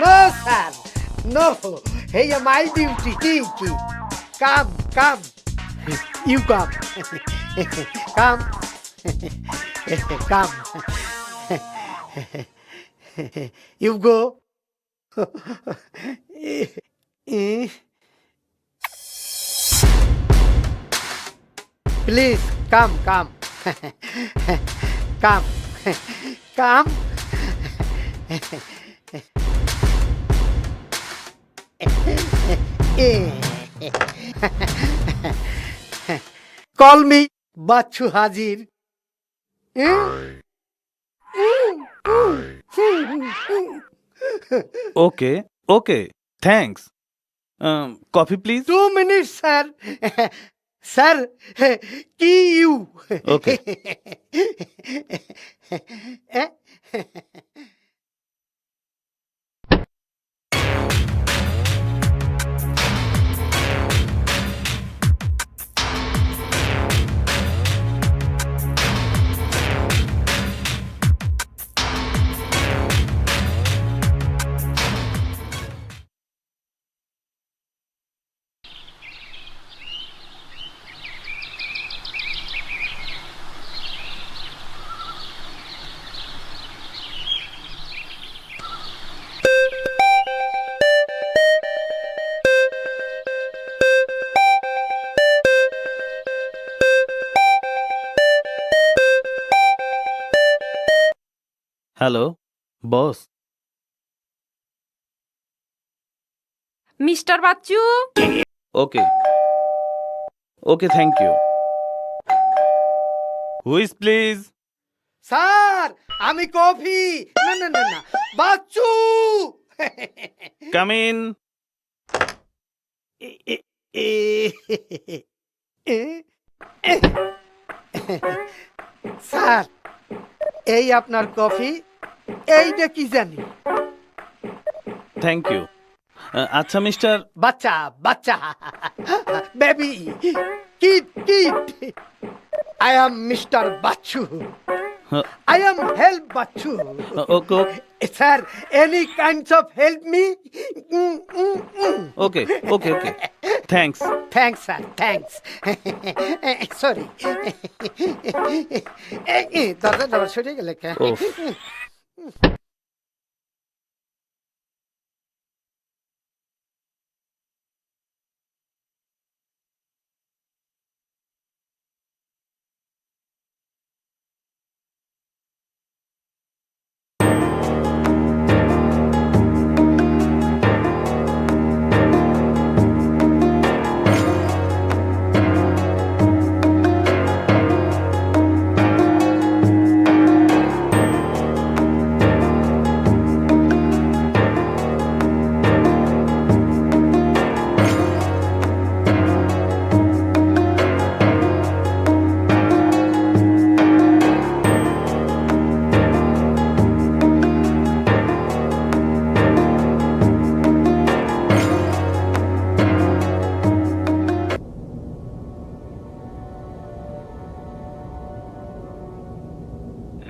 No, sir. No. Hey, my duty. Come. You come. Come. Come. You go. Please, come. Come. Call me Bachu Hazir. Okay. Thanks. Coffee, please. 2 minutes, sir. Sir, key you. Okay. Hello boss. Mister Bachchu, okay thank you. হুইস please. Sir, আমি coffee. না। Bachchu. Come in. Sir, এই আপনার coffee. এইটা কি জানি? Thank you. আচ্ছা mister. বাচ্চা। Baby. Kid. I am Mr. Bachu. I am help Bachu. Okay Sir, any kinds of help me? Okay thanks. Thanks, sir. Thanks. Sorry. দরজা সরিয়ে গেলে কে? ওফ।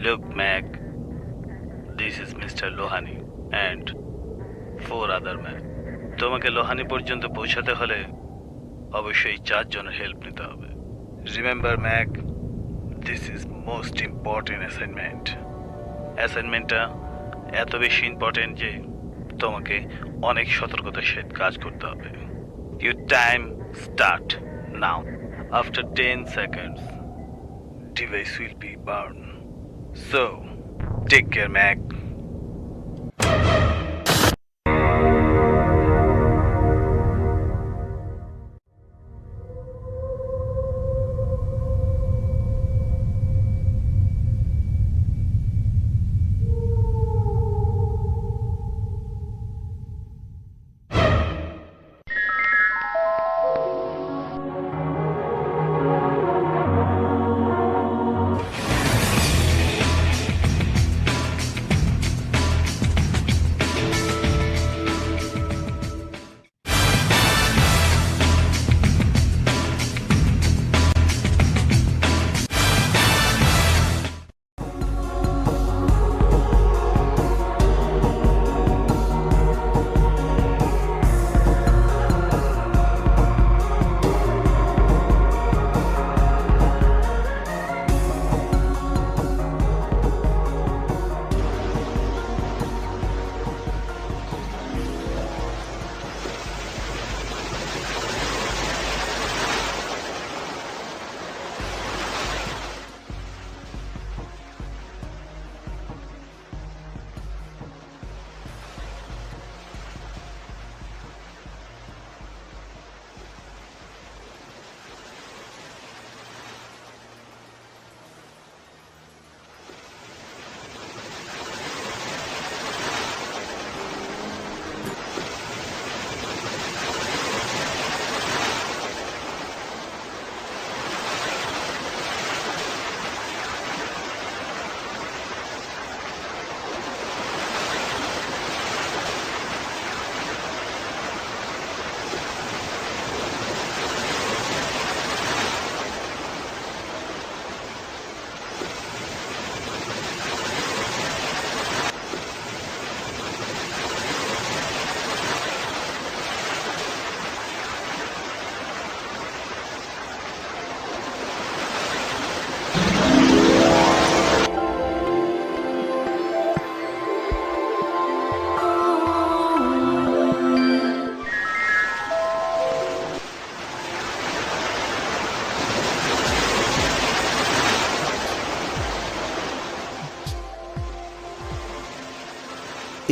Look, Mac, this is Mr. Lohani and 4 other men. তোমাকে লোহানি পর্যন্ত পৌঁছাতে হলে অবশ্যই 4 জনের help নিতে হবে। Remember Mac, this is most important assignment. অ্যাসাইনমেন্টটা এত বেশি ইম্পর্টেন্ট যে তোমাকে অনেক সতর্কতার সহিত কাজ করতে হবে। Your time start now. After 10 seconds, device will be burned. So, take care, Mac.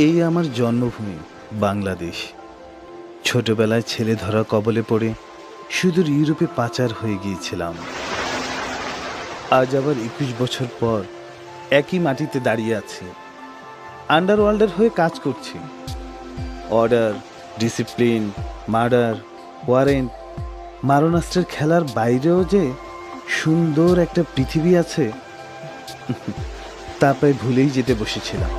এই আমার জন্মভূমি বাংলাদেশ। ছোটবেলায় ছেলে ধরা কবলে পড়ে সুদূর ইউরোপে পাচার হয়ে গিয়েছিলাম। আজ আবার 21 বছর পর একই মাটিতে দাঁড়িয়ে আছি। আন্ডারওয়ার্ল্ডের হয়ে কাজ করছি। অর্ডার, ডিসিপ্লিন, মার্ডার, ওয়ারেন্ট, মারণাস্ত্রের খেলার বাইরেও যে সুন্দর একটা পৃথিবী আছে তা প্রায় ভুলেই যেতে বসেছিলাম।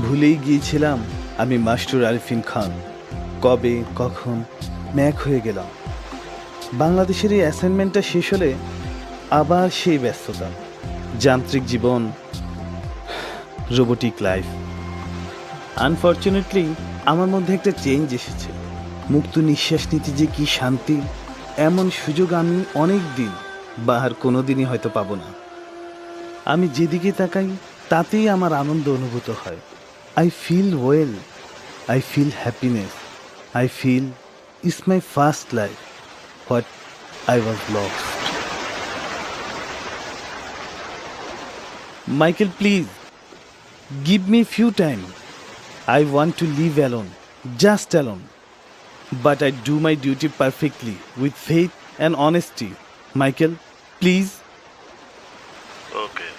ভুলেই গিয়েছিলাম আমি মাস্টার আরিফিন খান। কবে কখন ম্যাক হয়ে গেলাম। বাংলাদেশের এই অ্যাসাইনমেন্টটা শেষ হলে আবার সেই ব্যস্ততা, যান্ত্রিক জীবন, রোবোটিক লাইফ। আনফর্চুনেটলি আমার মধ্যে একটা চেঞ্জ এসেছে। মুক্ত নিঃশ্বাস নিতে যে কি শান্তি, এমন সুযোগ আমি অনেক দিন বা আর কোনোদিনই হয়তো পাবো না। আমি যেদিকে তাকাই তাতেই আমার আনন্দ অনুভূত হয়। I feel well, I feel happiness, I feel it's my first life, what I was lost. Michael, please, give me few time. I want to live alone, just alone. But I do my duty perfectly, with faith and honesty. Michael, please. Okay,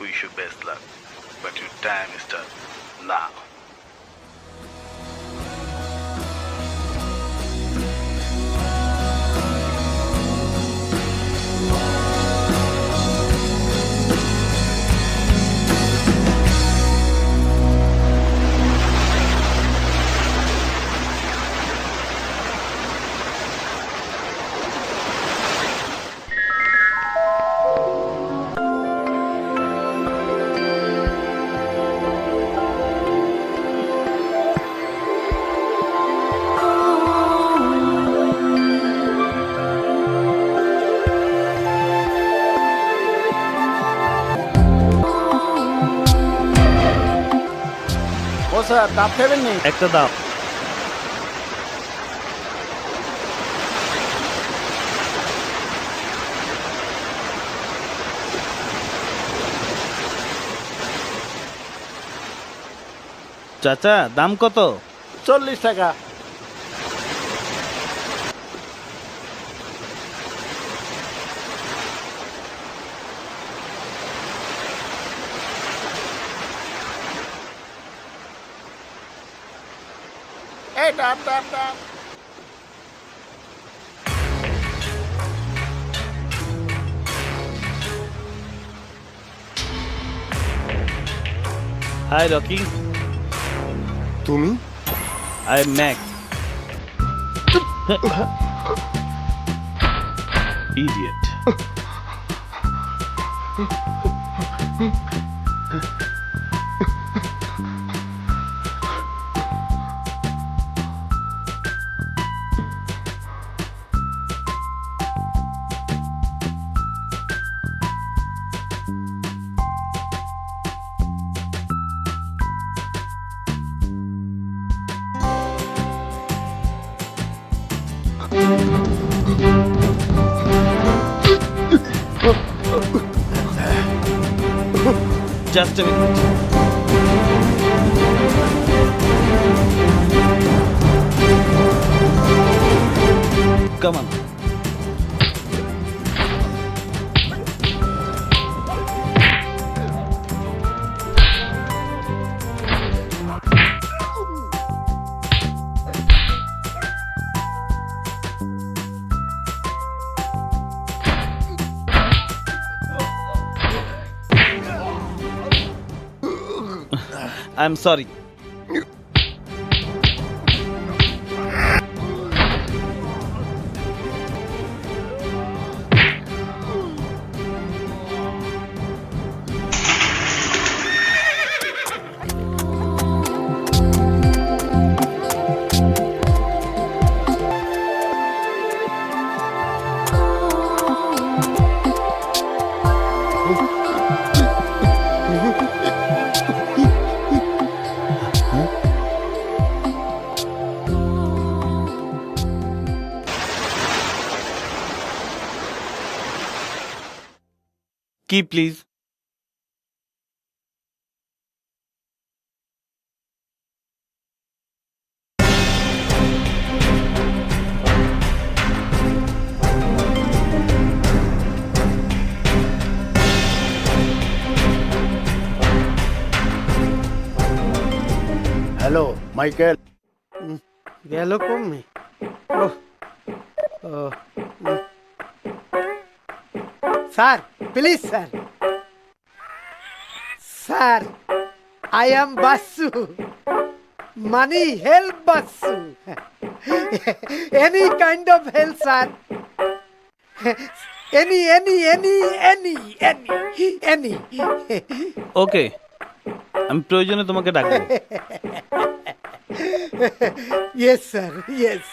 wish you best luck, but your time is done now. চাচা ডাব খাবেন নি? একটা দাও। চাচা দাম কত? 40 টাকা। এই ডাব ডাব ডাব। হাই রকি, তুমি? I am Mac. Idiot. Just a minute. Come on. I'm sorry. Key, please. Hello Michael. গেল কমে। ওহ, ও, sir please sir, sir I am Basu, money help Basu, any kind of help sir, any any any any any any. Okay, আমি প্রয়োজনে তোমাকে ডাকবো। Yes sir yes.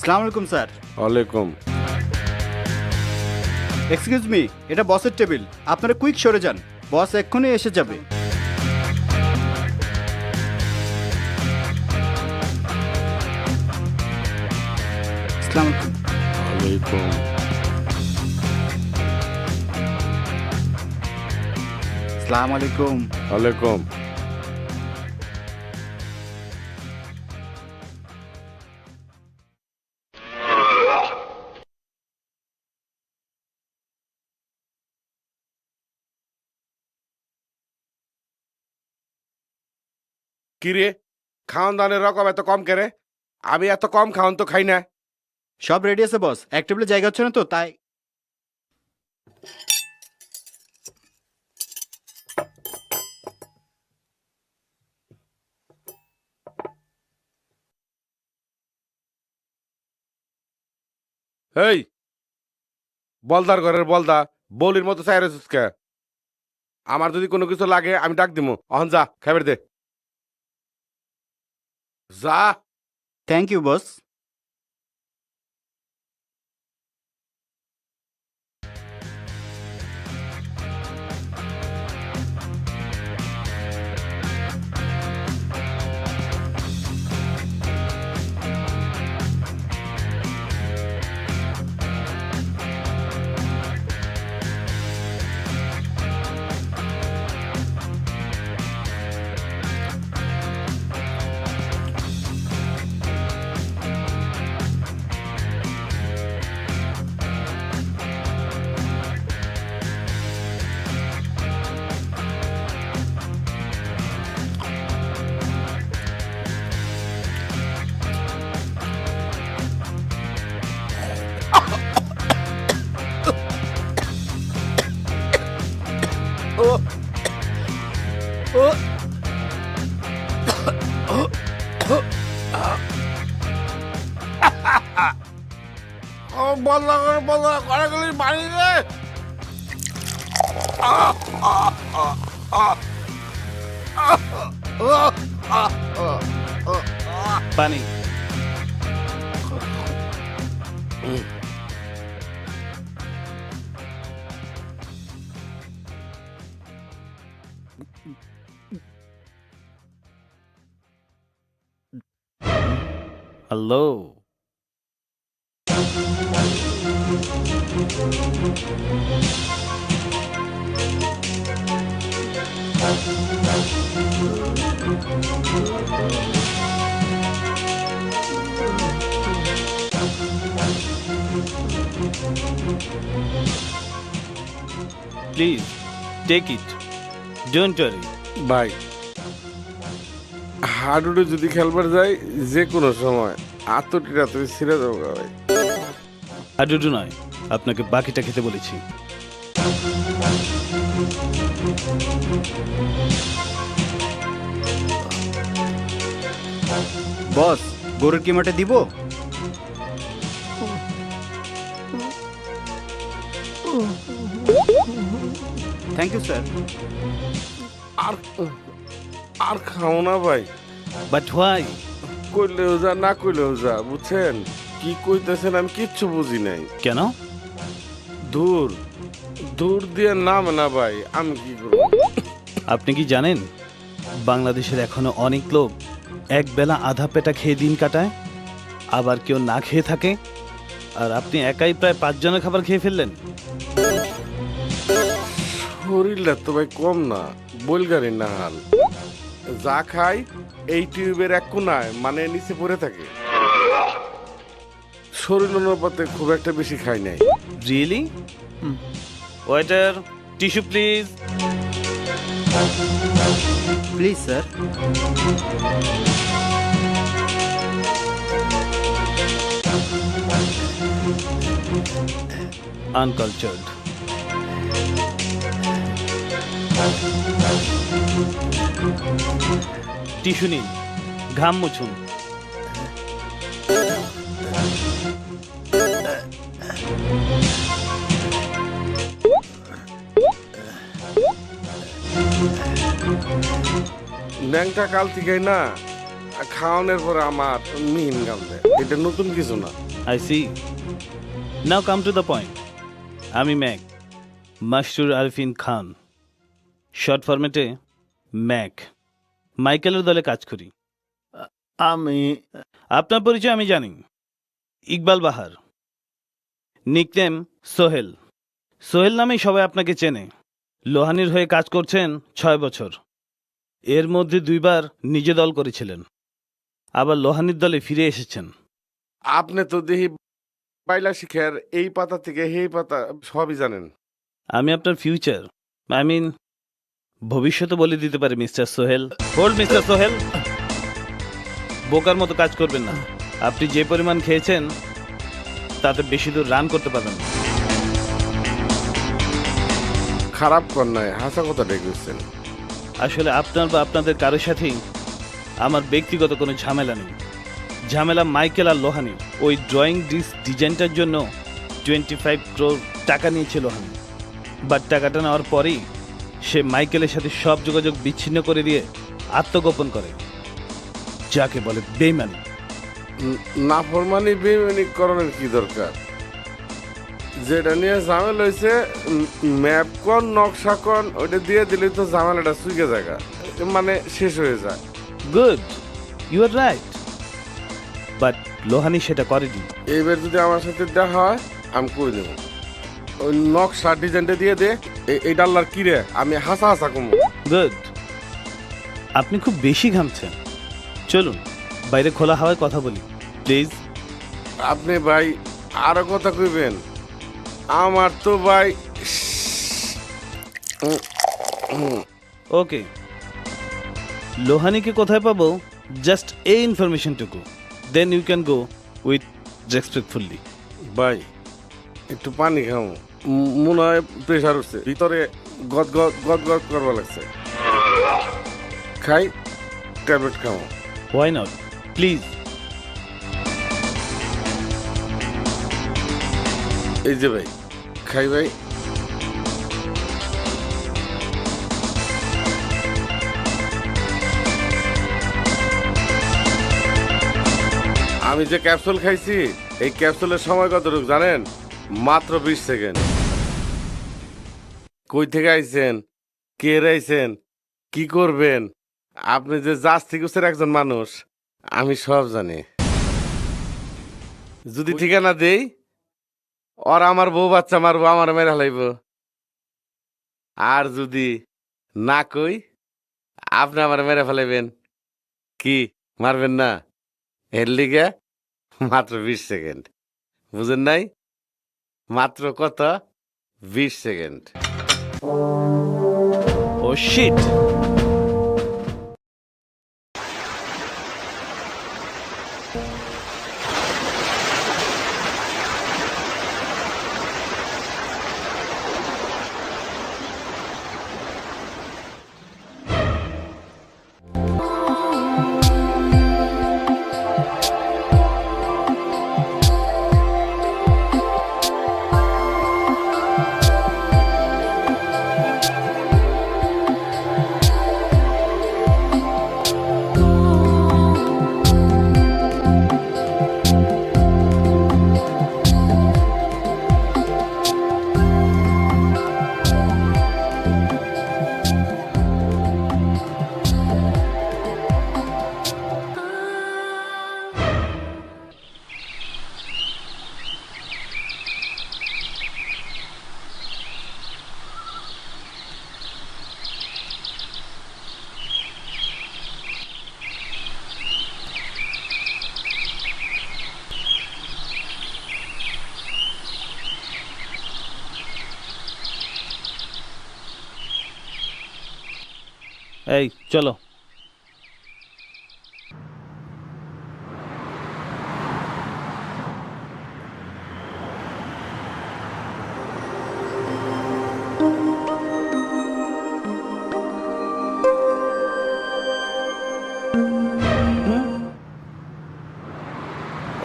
আসসালামু আলাইকুম sir. ওয়ালাইকুম। এক্সকিউজ মি, এটা বসের টেবিল, আপনারা কুইক সরে যান, বস এক্ষুনি এসে যাবে। আসসালামু আলাইকুম। ওয়ালাইকুম। আসসালামু আলাইকুম। ওয়ালাইকুম। কিরে, খাওয়ান দানের রকম এত কম কেরে? আমি এত কম খাওয়ান তো খাই না। সব রেডি আছে বস, এক টেবিলে জায়গা হচ্ছে না তো তাই। এই বলদার ঘরের বলদা বলির মতো চাইরে কে? আমার যদি কোনো কিছু লাগে আমি ডাক দিমু। অহন যা, খাবার দে যা। Thank you boss. বলদা করে বলদা ঘরে গেলি বাড়ি রে। পানি। Hello. Please take it, don't worry. ভাই হাডুডু যদি খেলবার যাই যে কোনো সময় আতটিরা তুমি ছিঁড়ে যাবো গা ভাই। হাডুডু নয়, আপনাকে বাকিটা খেতে বলেছি। বস, গরুর কিমাটা দিব? Thank you sir. আর আর খাও না ভাই, বাট হোয়াই? কইলেও যা না কইলেও যা, বুঝছেন? কি কইতেছেন আমি কিচ্ছু বুঝি নাই। কেন? দূর দূর দিয়ে নাম না ভাই, আমি কি করবো? আপনি কি জানেন বাংলাদেশের এখনো অনেক লোক এক বেলা আধা পেটা খেয়ে দিন কাটায়, আবার কেউ না খেয়ে থাকে, আর আপনি একাই প্রায় 5 জনের খাবার খেয়ে ফেললেন। শরীরটা তো ভাই কম না, বলগারি না হাল। যা খাই এই টিউবের এক কোনায়, মানে নিচে পড়ে থাকে। শরীর অনুপাতে খুব একটা বেশি খাই নাই। Really? Waiter, tissue please. Please sir. Uncultured. Tissue নিন, ঘাম মুছুন। ন্যাংটা কাল থেকে না খাওয়ানোর পরে আমার মিহিন গাল দেয়, এটা নতুন কিছু না। I see. Now come to the point. আমি ম্যাক, মাশরুর আরফিন খান, শর্ট ফরম্যাটে ম্যাক। মাইকেলের দলে কাজ করি। আমি আপনার পরিচয় আমি জানি, ইকবাল বাহার, নিকনেম সোহেল। সোহেল নামেই সবাই আপনাকে চেনে। লোহানির হয়ে কাজ করছেন 6 বছর। এর মধ্যে 2 বার নিজে দল করেছিলেন, আবার লোহানির দলে ফিরে এসেছেন। আপনি তো দেখি পাইলা শিখার এই পাতা থেকে এই পাতা সবই জানেন। আমি আপনার ফিউচার, আই মিন ভবিষ্যতে বলে দিতে পারি mister Sohel. Hold mister Sohel, বোকার মতো কাজ করবেন না। আপনি যে পরিমাণ খেয়েছেন তাতে বেশি দূর রান করতে পারবেন না। খারাপ কর নাই, হাসা কথা ডেকেছেন। আসলে আপনার বা আপনাদের কারোর সাথেই আমার ব্যক্তিগত কোনো ঝামেলা নেই। ঝামেলা মাইকেল আর লোহানি। ওই ড্রয়িং ডিজাইনটার জন্য 25 crore টাকা নিয়েছে লোহানি, বাট টাকাটা নেওয়ার পরেই সে মাইকেলের সাথে সব যোগাযোগ বিচ্ছিন্ন করে দিয়ে আত্মগোপন করে, যাকে বলে বেইমানি। নাফরমানি বেমানি করণের কি দরকার? যেটা নিয়ে ঝামেলা হয়েছে, ম্যাপ কন নকশা কন ওইটা দিয়ে দিলে তো ঝামেলাটা সুইগে জায়গা, মানে শেষ হয়ে যায়। Good, you are right, but Lohani সেটা করেনি। এইবার যদি আমার সাথে দেখা হয় আমি করে দেবো। ওই নকশা ডিজাইনটা দিয়ে দে। এই ডাল্লার কি রে, আমি হাসা হাসা কমো। গুড, আপনি খুব বেশি ঘামছেন। চলুন বাইরে খোলা হাওয়ায় কথা বলি প্লিজ। আপনি ভাই আরো কথা কইবেন? আমার তো ভাই ওকে, লোহানিকে কোথায় পাবো জাস্ট এই ইনফরমেশনটুকু, then you can go with respectfully. ভাই একটু পানি খাও, মনে হয় প্রেশার উঠছে, ভিতরে গদ গদ গদ গদ করবা লাগছে। খাই, ট্যাবলেট খাও। Why not, please. এই যে ভাই, খাই ভাই। আমি যে ক্যাপসুল খাইছি, এই ক্যাপসুলের সময় কতটুকু জানেন? মাত্র 20 সেকেন্ড। কই থেকে আইছেন, কে আইছেন, কি করবেন, আপনি যে জাস্তি গুছের একজন মানুষ, আমি সব জানি। যদি ঠিকানা দেই, ওর আমার বউ বাচ্চা মারবো, আমার মেরে হালাইব। আর যদি না কই, আপনি আমার মেরে ফেলাইবেন কি মারবেন না এর লিগে মাত্র 20 সেকেন্ড বুঝেন নাই মাত্র কত 20 সেকেন্ড ও শিট এই চলো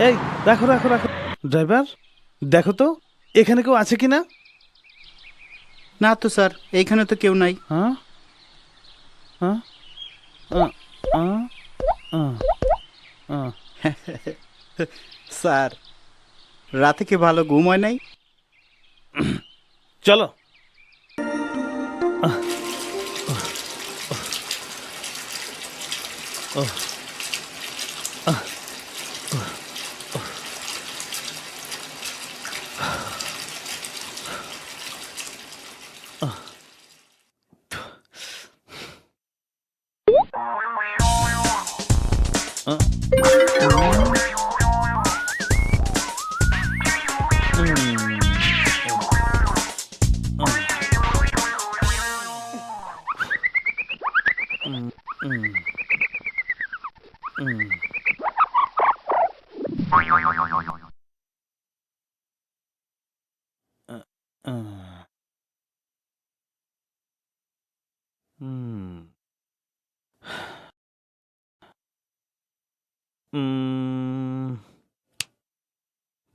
এই রাখো রাখো রাখো ড্রাইভার দেখো তো এখানে কেউ আছে কিনা না তো স্যার এইখানে তো কেউ নাই। হ্যাঁ হ্যাঁ স্যার রাতে কি ভালো ঘুম হয় নাই? চলো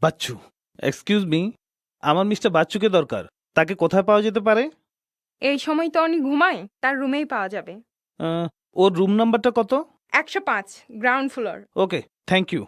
বাচ্চু এক্সকিউজ মি আমার মিস্টার বাচ্চুকে দরকার তাকে কোথায় পাওয়া যেতে পারে এই সময় তো উনি ঘুমায়, তার রুমেই পাওয়া যাবে। ওর রুম নাম্বারটা কত 105 ground floor. Okay thank you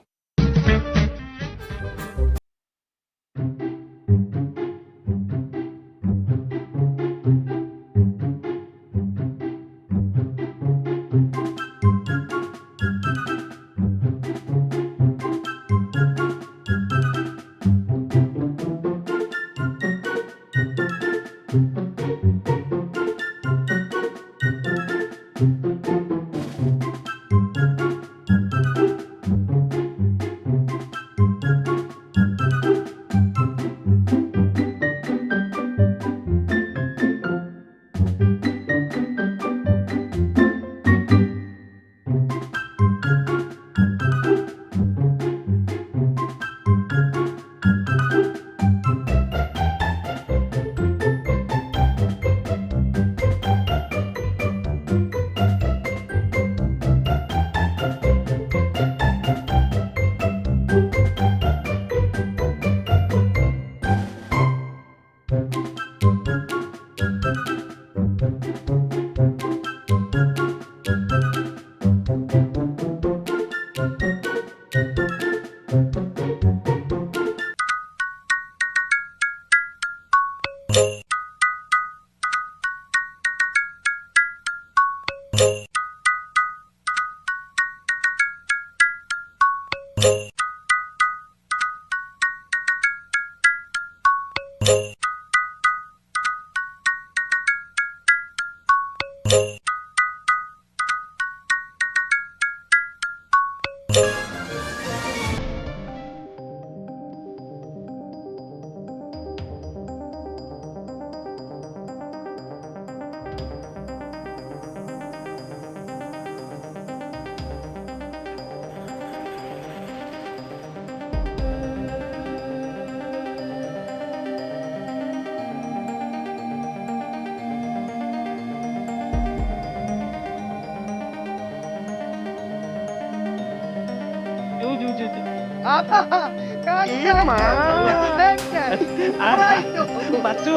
Bachchu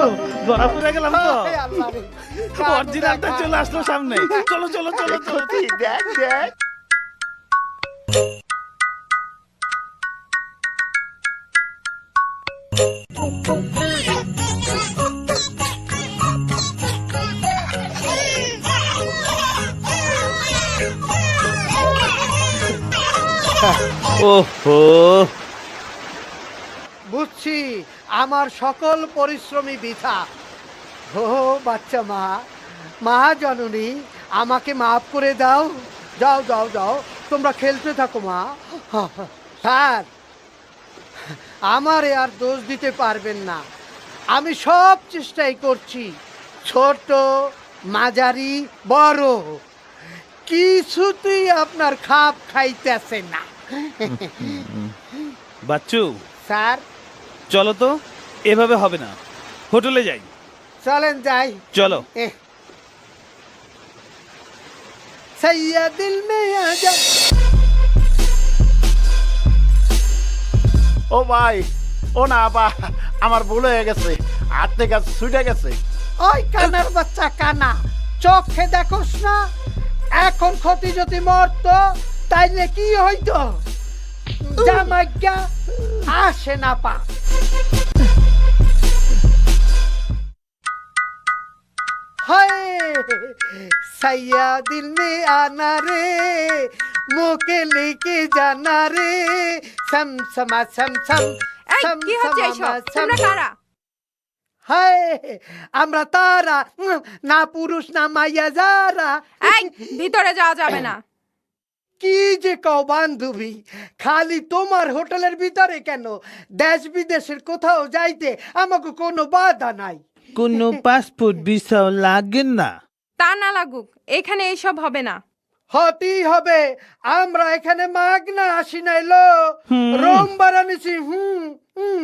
ধরা পড়ে গেলাম তো অরিজিনালটা চলে আসলো সামনে চলো চলো চলো চলো দেখ দেখ ওহো বুঝছি আমার সকল পরিশ্রমী বৃথা। ও বাচ্চা মা, মা জননী, আমাকে মাফ করে দাও। যাও যাও যাও, তোমরা খেলতে থাকো মা। স্যার, আমারে আর দোষ দিতে পারবেন না। আমি সব চেষ্টাই করছি, ছোট মাঝারি বড়, কিছুতেই আপনার খাপ খাইতেছে না। বাচ্চু স্যার, চলো তো, এভাবে হবে না, হোটেলে যাই। চলেন যাই। চলো। सैया दिल में आजा। ও ভাই, ও না বা আমার ভুল হয়ে গেছে, হাত থেকে ছুটে গেছে। ওই কানার বাচ্চা কানা, চোখে দেখোস না? এখন ক্ষতি যদি মরতো তাইলে কি হইতো? জামাইকা আসে না পা। हाय सैया दिल में आना रे, मोके लेके जाना रे, सम समा सम सम এই কি হচ্ছে এসব? তোমরা কারা? হায় আমরা তারা, না পুরুষ না মাইয়া যারা। এই ভিতরে যাওয়া যাবে না। কি যে কও বান্ধবী, খালি তোমার হোটেলের ভিতরে কেন, দেশ বিদেশের কোথাও যাইতে আমাকে কোনো বাধা নাই। কোনো পাসপোর্ট ভিসাও লাগে না। তা না লাগুক, এখানে এইসব হবে না। হতেই হবে, আমরা এখানে মাগনা আসি নাইলো, রোম বারানিছি। হুম হুম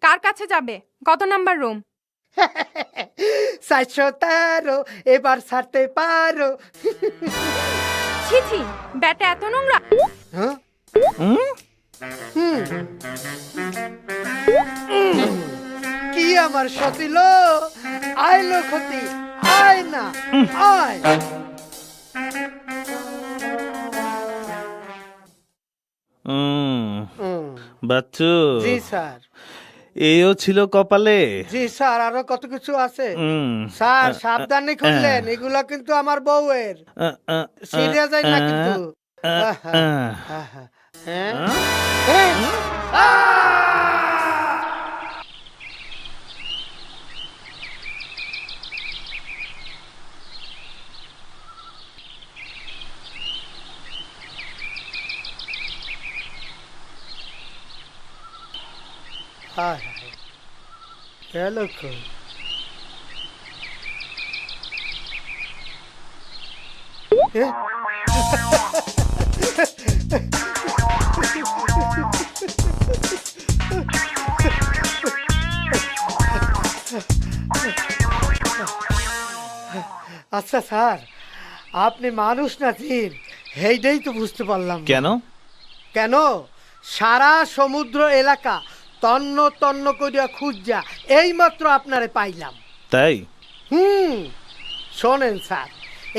কার কাছে যাবে? কত নাম্বার রুম? 413, এবার ছাড়তে পারো। ছি ছি, ব্যাটা এত নোংরা। হ্যাঁ? কি আমার সতিল, আইলো ক্ষতি, আয় না আয়। বাচ্চু, জি স্যার। এও ছিল কপালে। জি স্যার, আরো কত কিছু আছে স্যার, সাবধানে খুললেন, এগুলা কিন্তু আমার বউয়ের। সিরিয়াস যায় না কিন্তু। গেল কই? আচ্ছা স্যার, আপনি মানুষ না জিন, এইটাই তো বুঝতে পারলাম না। কেন? কেন? সারা সমুদ্র এলাকা তন্ন তন্ন করিয়া খুঁজা এইমাত্র আপনারে পাইলাম। তাই? শোনেন স্যার,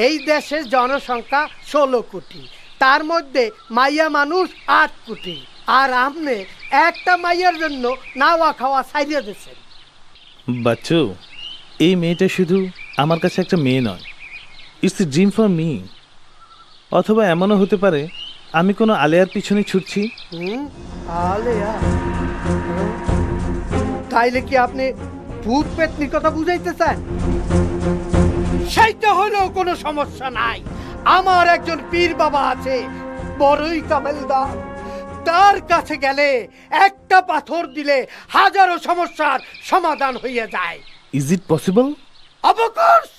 এই দেশের জনসংখ্যা 16 কোটি, তার মধ্যে মাইয়া মানুষ 8 কোটি, আর আপনি একটা মাইয়ার জন্য নাওয়া খাওয়া ছাইড়া দিয়েছেন। বাচ্চু, এই মেয়েটা শুধু আমার কাছে একটা মেয়ে নয়, it's a dream for me. অথবা এমনও হতে পারে আমি কোনো আলেয়ার পিছনে ছুটছি। আলেয়া? তাইলে কি আপনি ভূত পেতনির কথা বুঝাইতে চান? সেইটা হলেও কোনো সমস্যা নাই। আমার একজন পীর বাবা আছে, বড়ই কামেলদার। তার কাছে গেলে একটা পাথর দিলে হাজারো সমস্যার সমাধান হইয়া যায়। Is it possible? Of course.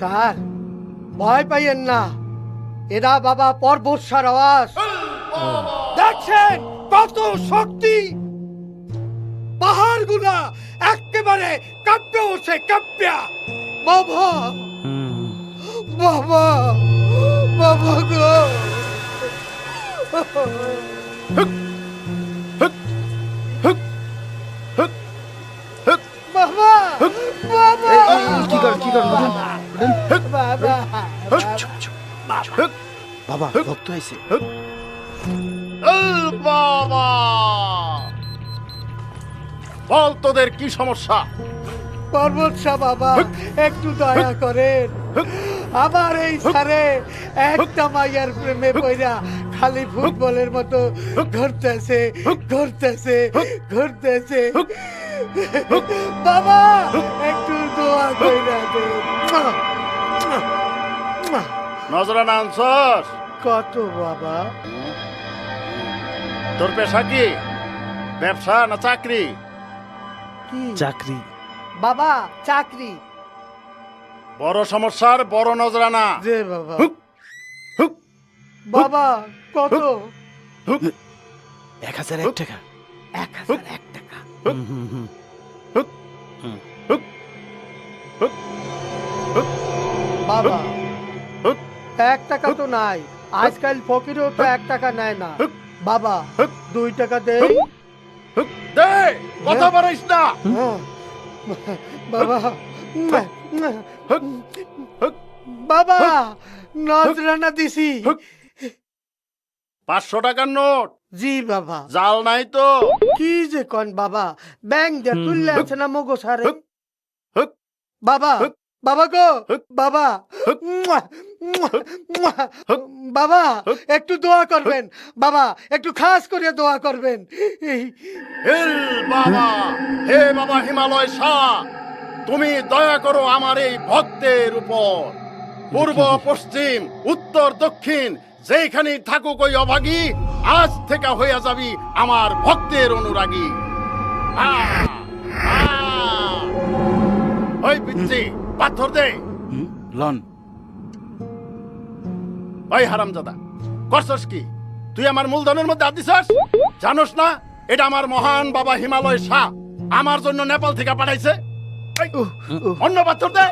Sir ভয় পাইয়েন না, এরা বাবা পর্বত সারাওয়াস। দেখছেন কত শক্তি, পাহাড়গুলা একেবারে কাঁপতে উঠছে, কাঁপিয়া। বাবা বাবা বাবা গো, বাবা বাবা কি কর বাবা বাবা ভক্ত হয়েছে। বাবা বল তোদের কি সমস্যা? পর্বত শাহ বাবা একটু দয়া করেন, আমার এই সারে একটা মাইয়ার প্রেমে পইরা খালি ফুটবলের মতো ঘুরতেছে ঘুরতেছে ঘুরতেছে। বাবা একটু দোয়া কইরা দেন। নজরানা আনছস? কত বাবা? তোর পেশা কি? ব্যবসা না চাকরি? কি চাকরি। বাবা? চাকরি। বড় সমস্যার বড় নজরানা। যে বাবা। হুক, হুক, বাবা কত? 1001 টাকা। 1001 টাকা। বাবা 1 টাকা তো নাই, আজকাল ফকিরও তো 1 টাকা নেয় না। বাবা 2 টাকা দেই। দে, কথা বাড়াইস না। বাবা বাবা নজরানা দিছি। 500 টাকার নোট। জি বাবা। জাল নাই তো? কি যে কোন বাবা, ব্যাংক দিয়ে তুললে আছে না মগো সারে। হুক, বাবা বাবা গো বাবা, বাবা একটু দোয়া করবেন, বাবা একটু খাস করে দোয়া করবেন। হেল বাবা, হে বাবা হিমালয় শাহ, তুমি দয়া করো আমার এই ভক্তের উপর। পূর্ব পশ্চিম উত্তর দক্ষিণ যেখানে থাকুক ওই অভাগী, আজ থেকে হইয়া যাবি আমার ভক্তের অনুরাগী। ওই পিচ্ছি পাথর দে। লন ওই হারামজাদা, করছস কি তুই? আমার মূলধনের মধ্যে হাত দিছস? জানোস না এটা আমার মহান বাবা হিমালয় শাহ আমার জন্য নেপাল থেকে পাঠাইছে? এই, অন্য পাথর দে।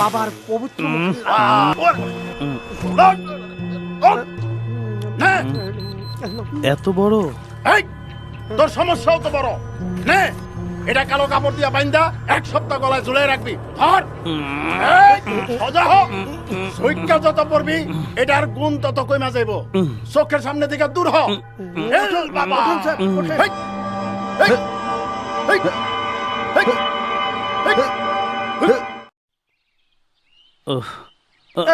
বাবার পবিত্র এত বড়? এই, তোর সমস্যাও তো বড়। নে এটা কালো কাপড় দিয়া বাইন্দা 1 সপ্তাহ গলায় ঝুলে রাখবি। ধর, এই, সোজা হ। সৈক্যা যত পড়বি এটার গুণ তত কইমা যাইব। চোখের সামনে থেকে দূর হ। এই, বাবা। এই, এই, এই, এই, এই, এই। ওহ,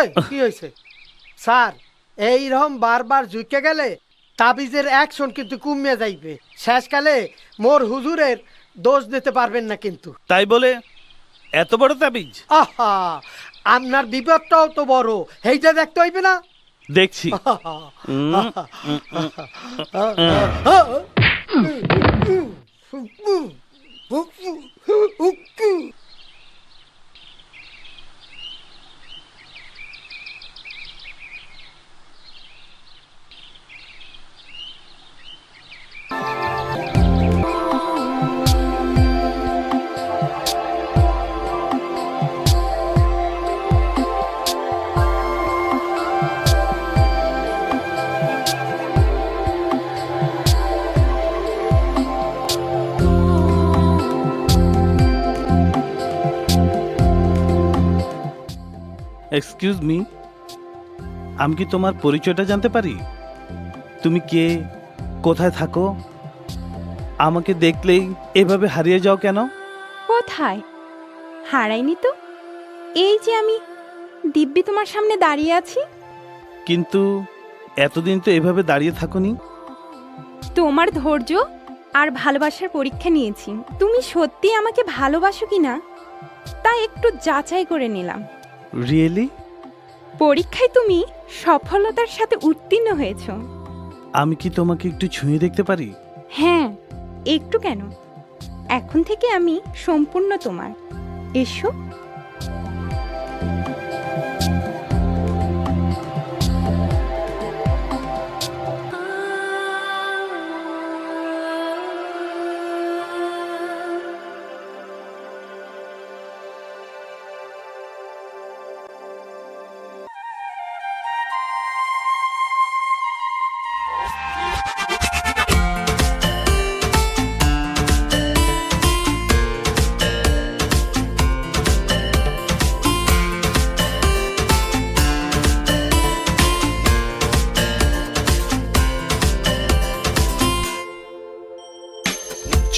এই, কি হয়েছে স্যার? এইরকম বারবার ঝুঁকে গেলে তাবিজের অ্যাকশন কিন্তু কমিয়ে যাইবে। শেষকালে মোর হুজুরের দোষ দিতে পারবেন না কিন্তু। তাই বলে এত বড় তাবিজ? আহা, আপনার বিপদটাও তো বড়, সেইটা দেখতে হইবে না? দেখছি। এক্সকিউজ মি, আমি কি তোমার পরিচয়টা জানতে পারি? তুমি কে, কোথায় থাকো? আমাকে দেখলেই এভাবে হারিয়ে যাও কেন? কোথায় হারাইনি তো, এই যে আমি দিব্যি তোমার সামনে দাঁড়িয়ে আছি। কিন্তু এতদিন তো এভাবে দাঁড়িয়ে থাকোনি। তোমার ধৈর্য আর ভালোবাসার পরীক্ষা নিয়েছি, তুমি সত্যি আমাকে ভালোবাসো কিনা তা একটু যাচাই করে নিলাম। রিয়েলি? পরীক্ষায় তুমি সফলতার সাথে উত্তীর্ণ হয়েছো। আমি কি তোমাকে একটু ছুঁয়ে দেখতে পারি? হ্যাঁ, একটু কেন, এখন থেকে আমি সম্পূর্ণ তোমার। এসো।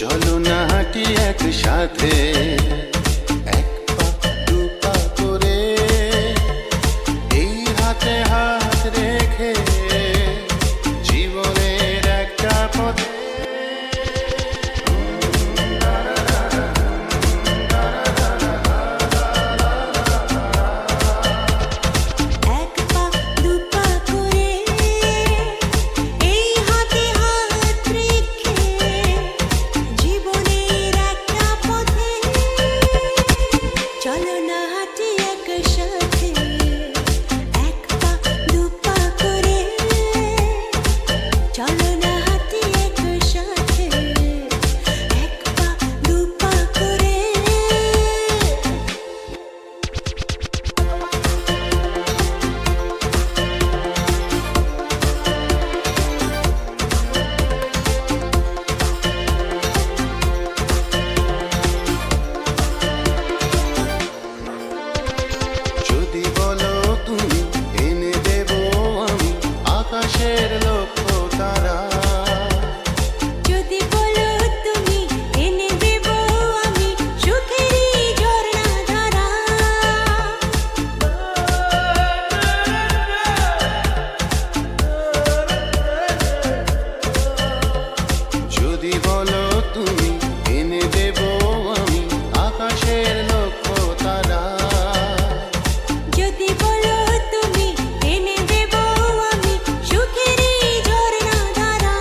চলো না হাঁটি একসাথে, এক পা দু পা করে, এই হাতে হাত রেখে জীবনের একটা পথে। এক পা দু পা করে, এই হাতে হাত রেখে জীবনের একটা পথে। চলো না হাঁটি একসাথে, এক পা দু পা করে। চলো না হাঁটি একসাথে, এক পা দু পা করে। যদি বলো তুমি এনে দেব আমি আকাশের লক্ষ্য তারা। যদি বলো তুমি এনে দেব আমি সুখেরই ঝর্ণা ধারা। যদি বলো তুমি এনে দেব আমি আকাশের লক্ষ্য তারা। যদি বলো তুমি এনে দেব আমি সুখেরই ঝর্ণা ধারা।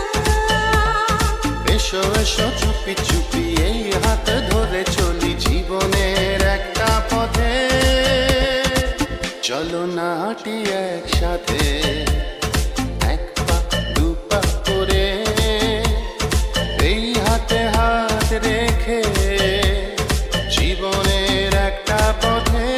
এসো এসো চুপি চুপি এই হাত ধরে চলি জীবনের একটা পথে। চলো না হাঁটি একসাথে, এক পা দু পা করে, এই হাতে হাত রেখে জীবনের একটা পথে।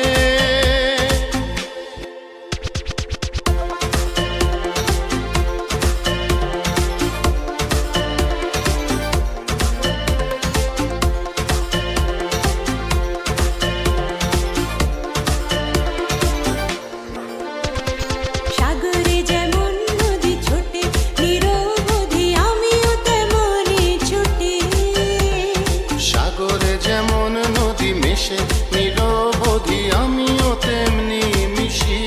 সাগরে যেমন নদী ছোটে নিরবধি আমিও তেমনই ছুটে। সাগরে যেমন নদী মেশে নিরবধি আমিও তেমনি মিশি।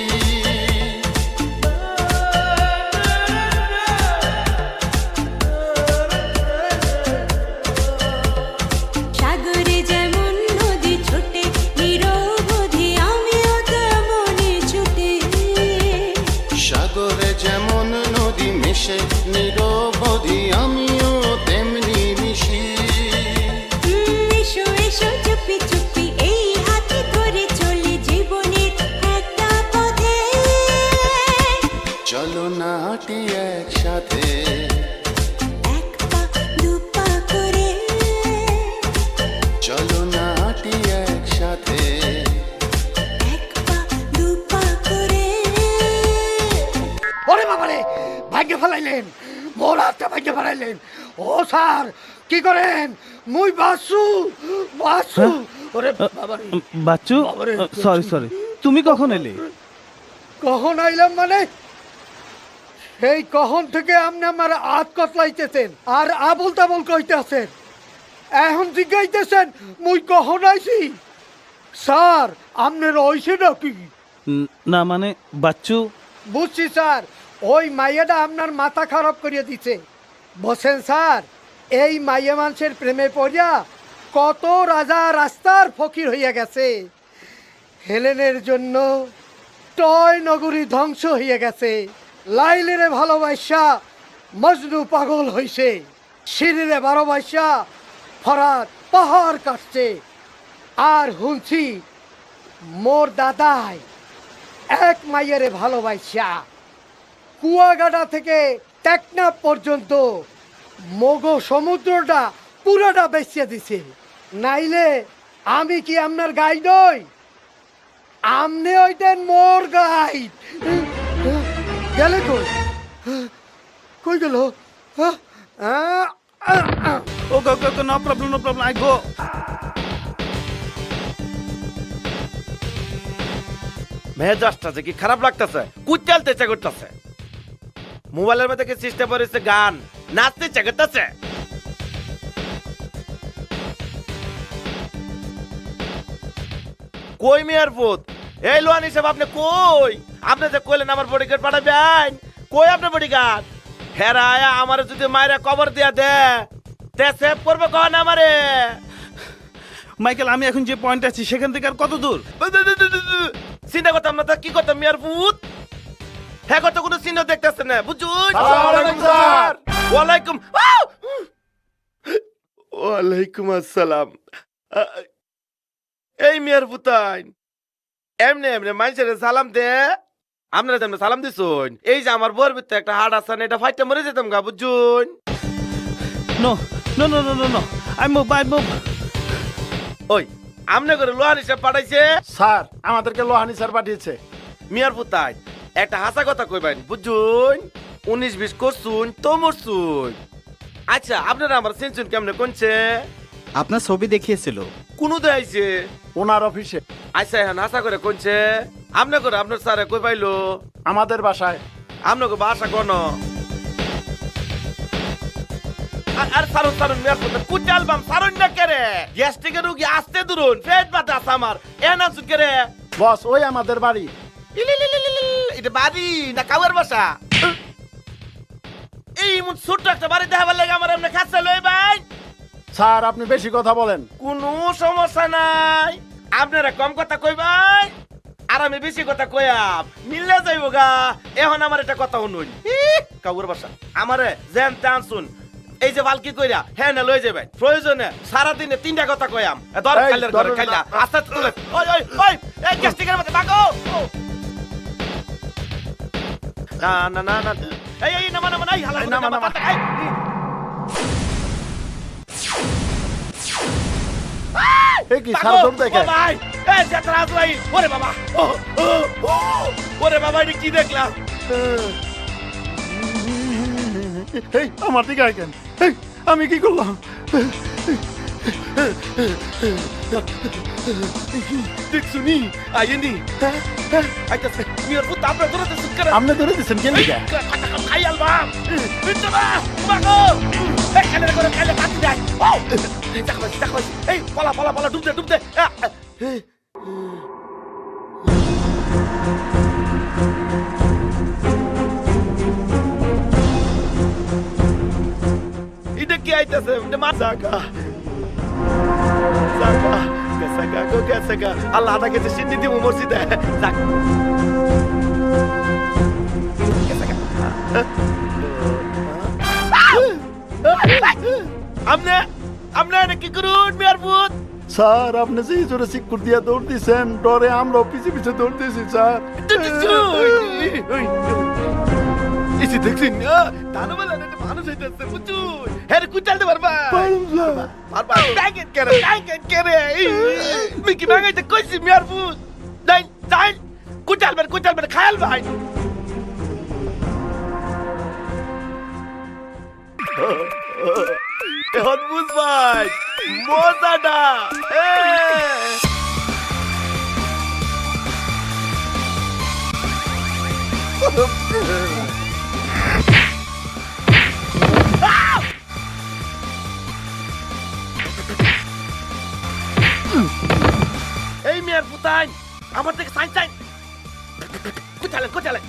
সাগরে যেমন নদী ছোটে নিরবধি আমিও তেমনই ছুটে। সাগরে যেমন নদী মেশে নিরবধি আমিও তেমনি মিশি। এসো এসো চুপি চুপি এই হাতে ধরে চলি জীবনের একটা পথে। চলো না হাঁটি একসাথে, এক পা দু পা করে। চলো না হাঁটি একসাথে। এক পা দু পা করে। ওরে বাবারে, ভাগ্য ফেলাইলেন, মোর হাতটা ভাগ্য ফেলাইলেন। ও স্যার, কি করেন? মুই বাসু বাসু। ওরে বাবারে, বাচ্চু, বাবারে, সরি সরি, তুমি কখন এলে? কখন আইলাম মানে? সেই কখন থেকে আপনি আমার হাত কতলাইতেছেন আর আবল তাবল কইতেছেন। এখন জিজ্ঞাইতেছেন মুই কখন আইছি? স্যার, আপনার ওইছে নাকি? না মানে বাচ্চু, বুঝছি স্যার, ওই মাইয়াটা আপনার মাথা খারাপ করিয়ে দিছে। বসেন স্যার, এই মাইয়া মানুষের প্রেমে পড়িয়া কত রাজা রাস্তার ফকির হইয়া গেছে। হেলেনের জন্য টয় নগরী ধ্বংস হইয়া গেছে। লাইলেরে ভালোবাসা মজনু পাগল হইছে, শিরিরে ভালোবাসা ফরাত পাহাড় কাটছে। আর হুনছি মোর দাদাই এক মাইয়ারে ভালোবাসা কুয়াগাড়া থেকে টেকনাফ পর্যন্ত মগো সমুদ্রটা পুরোটা বেচিয়ে দিছে। নাইলে আমি কি আপনার গাইড নই? আমনে ওইতেন মোর গাইড। গেলে কই? কই গেল? ওকে ওকে ওকে, নো প্রবলেম, আই গো। মেজাজটা যে কি খারাপ লাগতেছে, কুচালতে ইচ্ছা করতেছে। মোবাইলের মধ্যে কি সিস্টেম করেছে গান, নাচতে ইচ্ছা করতেছে। কই মেয়ার পুত, এই লোহান হিসেবে আপনি কই? আপনি যে কইলেন আমার বডিগার্ড পাঠাবেন, কই আপনার বডিগার্ড? হেরা আয়া আমার যদি মায়েরা কবর দিয়া দে, তে সেভ করবে কখন আমারে? মাইকেল, আমি এখন যে পয়েন্ট আছি সেখান থেকে আর কত দূর? চিন্তা করতাম না তা কি করতাম মেয়ার পুত? হ্যাঁ, কত কোনো চিহ্ন দেখতেছে না, বুঝুন? ওয়ালাইকুম ওয়ালাইকুম আসসালাম। এই মেয়ার পুতাইন এমনি এমনি মানুষের সালাম দে, আপনারা তেমনি সালাম দিছুন। এই যে আমার বউর ভিতরে একটা হাড় আছে না, এটা ফাইটটা মরে যেতাম গা, বুঝুন? No no no no no no, I move. ওই আমনে করে লোহান হিসাব পাঠাইছে স্যার, আমাদেরকে লোহানি স্যার পাঠিয়েছে। মিয়ার পুতাই একটা হাসা কথা কইবেন, বুঝুন? 19-20 করছুন তো মরছুন। আচ্ছা, আপনারা আমার সেনছুন কেমনে কোনছে? আপনার ছবি দেখিয়েছিল। কোন দেখাইছে? ওনার অফিসে। আচ্ছা, এখন আশা করে কোনছে? আপনি করে আপনার স্যারে কই পাইলো? আমাদের বাসায়। আপনাকে বাসা কোন? আর সারুন মিয়ার পুতাই কুচাল বাম সারুন না কেরে? গ্যাস্ট্রিকের রোগী আসতে দূরুন, পেট ব্যথা আছে আমার, এ না কেরে? বস, ওই আমাদের বাড়ি। এটা বাড়ি না কাউয়ের বাসা? এই মন ছোট্ট একটা বাড়ি দেখাবার লাগে আমার এমনি খাচ্ছে লই ভাই। স্যার, আপনি বেশি কথা বলেন। কোনো সমস্যা নাই, আপনারা কম কথা কইবাই আর আমি বেশি কথা কইয়াম, মিললে যাইব গা। এখন আমার একটা কথা শুনুন, কাউয়ের বাসা আমারে যেন তেন শুন, এই যে বালকি কইরা হ্যাঁ না লই যাবে, প্রয়োজনে সারাদিনে 3টা কথা কইয়াম। ধর এই, খাইলার ঘরে ধরুন খাইলা না। আস্তে আস্তে তুলে। ওই ওই ওই, এই গ্যাস্ট্রিকের মধ্যে ভাগো। না না না না, এই নামা এই হালা নামা। এই কি স্যার, দম দেখে? ভাই এই যাত্রা আসলাই, ওরে বাবা, ওরে বাবা, এটা কি দেখলাম? এই আমার দিকে আইকেন। এই আমি কি করলাম? দেখছুনি আইনি আইতাছে মিয়ার পুত, আপনার ধরতে সুকরে আপনি ধরে দিচ্ছেন কেন? খাই আলবা বিচবা মাগো, এই খালে করে খালে পাতি যায়। ও দেখো এই পালা ডুবতে এটা কি আইতাছে? জাগা গেছে আল্লাহ তাকে যে সিদ্ধি দিব মসজিদে। আপনি কি করুন মেয়ার পুত? স্যার, আপনি যেই জোরে সিকুর দিয়া দৌড় দিচ্ছেন, ডরে আমরা পিছে দৌড় দিয়েছি স্যার। এসে দেখছেন না, তাহলে বলে একটা মানুষ হইতেছে, বুঝুন? হ্যাঁ, কুচালতে পারবা? পারবা। টাইকেট কেরে মিকি ভাঙাইতে কইছি মিয়ার পুত। যাই কুচালবেন খায়াল ভাই। এখন বুঝ ভাই মজাটা। এই মেয়ের পুতাই আমার থেকে সাইন কোথালে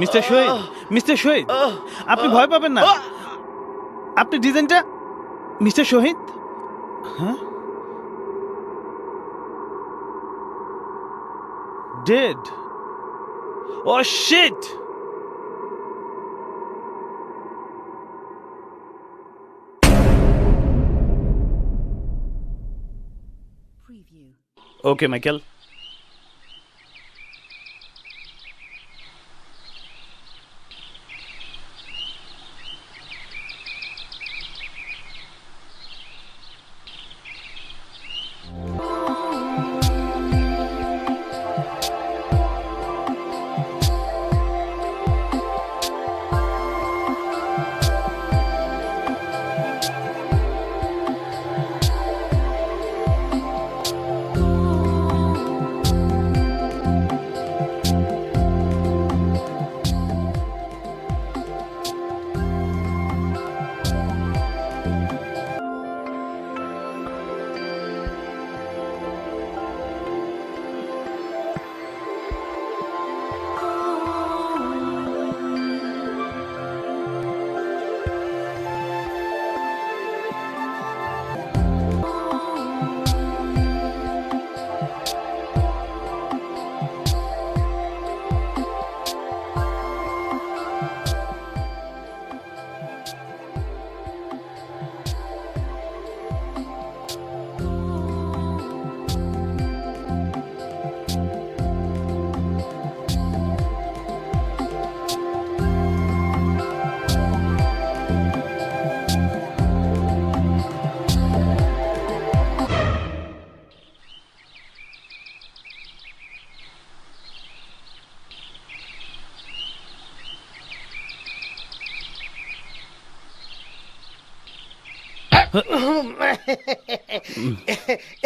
মিস্টার শহীদ, মিস্টার শহীদ, আপনি ভয় পাবেন না। আপনি ডিজাইনটা মিস্টার শহীদ, হ্যাঁ, ডেড। ও শিট! ওকে মাইকেল।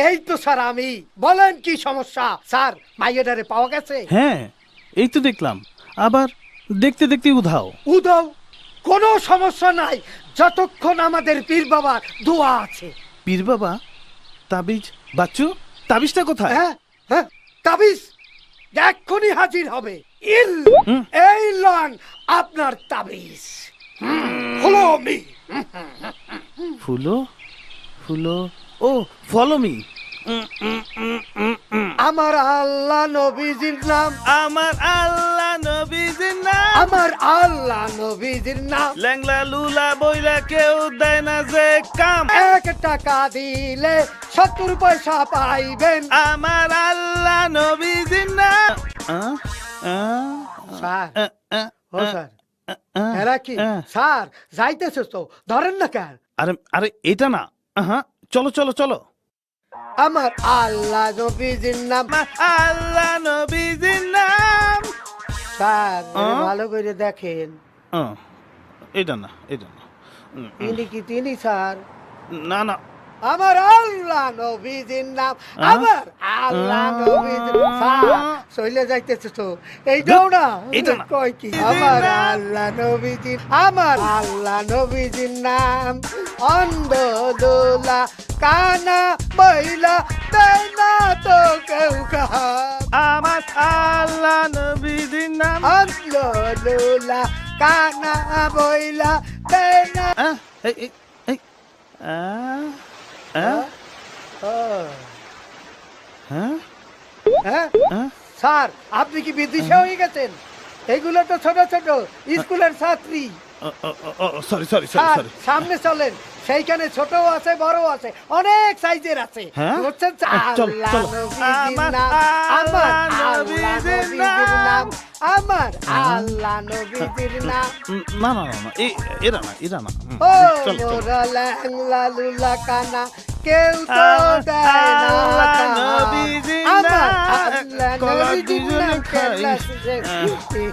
এই তো স্যার আমি। বলেন কি সমস্যা? স্যার মাইয়াডারে পাওয়া গেছে? হ্যাঁ, এই তো দেখলাম, আবার দেখতে দেখতে উধাও। উদাও, কোনো সমস্যা নাই যতক্ষণ আমাদের পীর বাবার দোয়া আছে। পীর বাবা? তাবিজ? বাচ্চু, তাবিজটা কোথায়? হ্যাঁ হ্যাঁ, তাবিজ এক্ষুনি হাজির হবে। এই লন আপনার তাবিজ। Follow me. ফুলো ফুলো, ও ফলো মি। আমার আল্লাহ নবীজির নাম, আমার আল্লাহ নবীজির নাম, আমার আল্লাহ নবীজির নাম। ল্যাংলা লুলা বইলা কেউ দেয় না যে কাম। 1 টাকা দিলে 70 পয়সা পাইবেন। আমার আল্লাহ নবীজির নাম। স্যার, ও স্যার, এরা কি? স্যার যাইতেছে তো, ধরেন না কেন? আরে আরে, এটা না। হ্যাঁ, চলো চলো চলো। আমার আল্লাহ নবীজির নাম, আল্লাহ নবীজির নাম। স্যার ভালো করে দেখেন। এটা না, এটা না। তিনি কি তিনি স্যার? না না, আমার আল্লাহ নবীজির নাম, আমার আল্লাহ নবীজির স্যার চলে যাইতেছে তো, এইটাও না। এটা না। কয় কি? আমার আল্লাহ নবীজির, আমার আল্লাহ নবীজির নাম। অন্ধ দোলা কানা বইলা দেয় না তো কেউ কাম। আমার আল্লাহ নবীজির নাম। অন্ধ দোলা কানা বইলা দেয় না। এই এই এই হ্যাঁ হ্যাঁ, হ্যাঁ স্যার, আপনি কি বিদেশে হয়ে গেছেন? এগুলো তো ছোট ছোট স্কুলের ছাত্রী। Sorry sorry sir sorry. সামনে চলেন, সেইখানে ছোট আছে বড় আছে, অনেক সাইজের আছে। হ্যাঁ? বুঝছেন? চল, আল্লাহ চল। নবীজির নাম, আমার আল্লাহ নবীজির নাম, আমার আল্লাহ নবীজির নাম। না না না না, এরা না, এরা না। ও চল চল। মোরা ল্যাংলা লুলা কানা, কেউ তো দেয় না আল্লাহ কাম। নবীজির আমার নাম। আল্লাহ কলা নবীজির দুজনে নাম। খাই।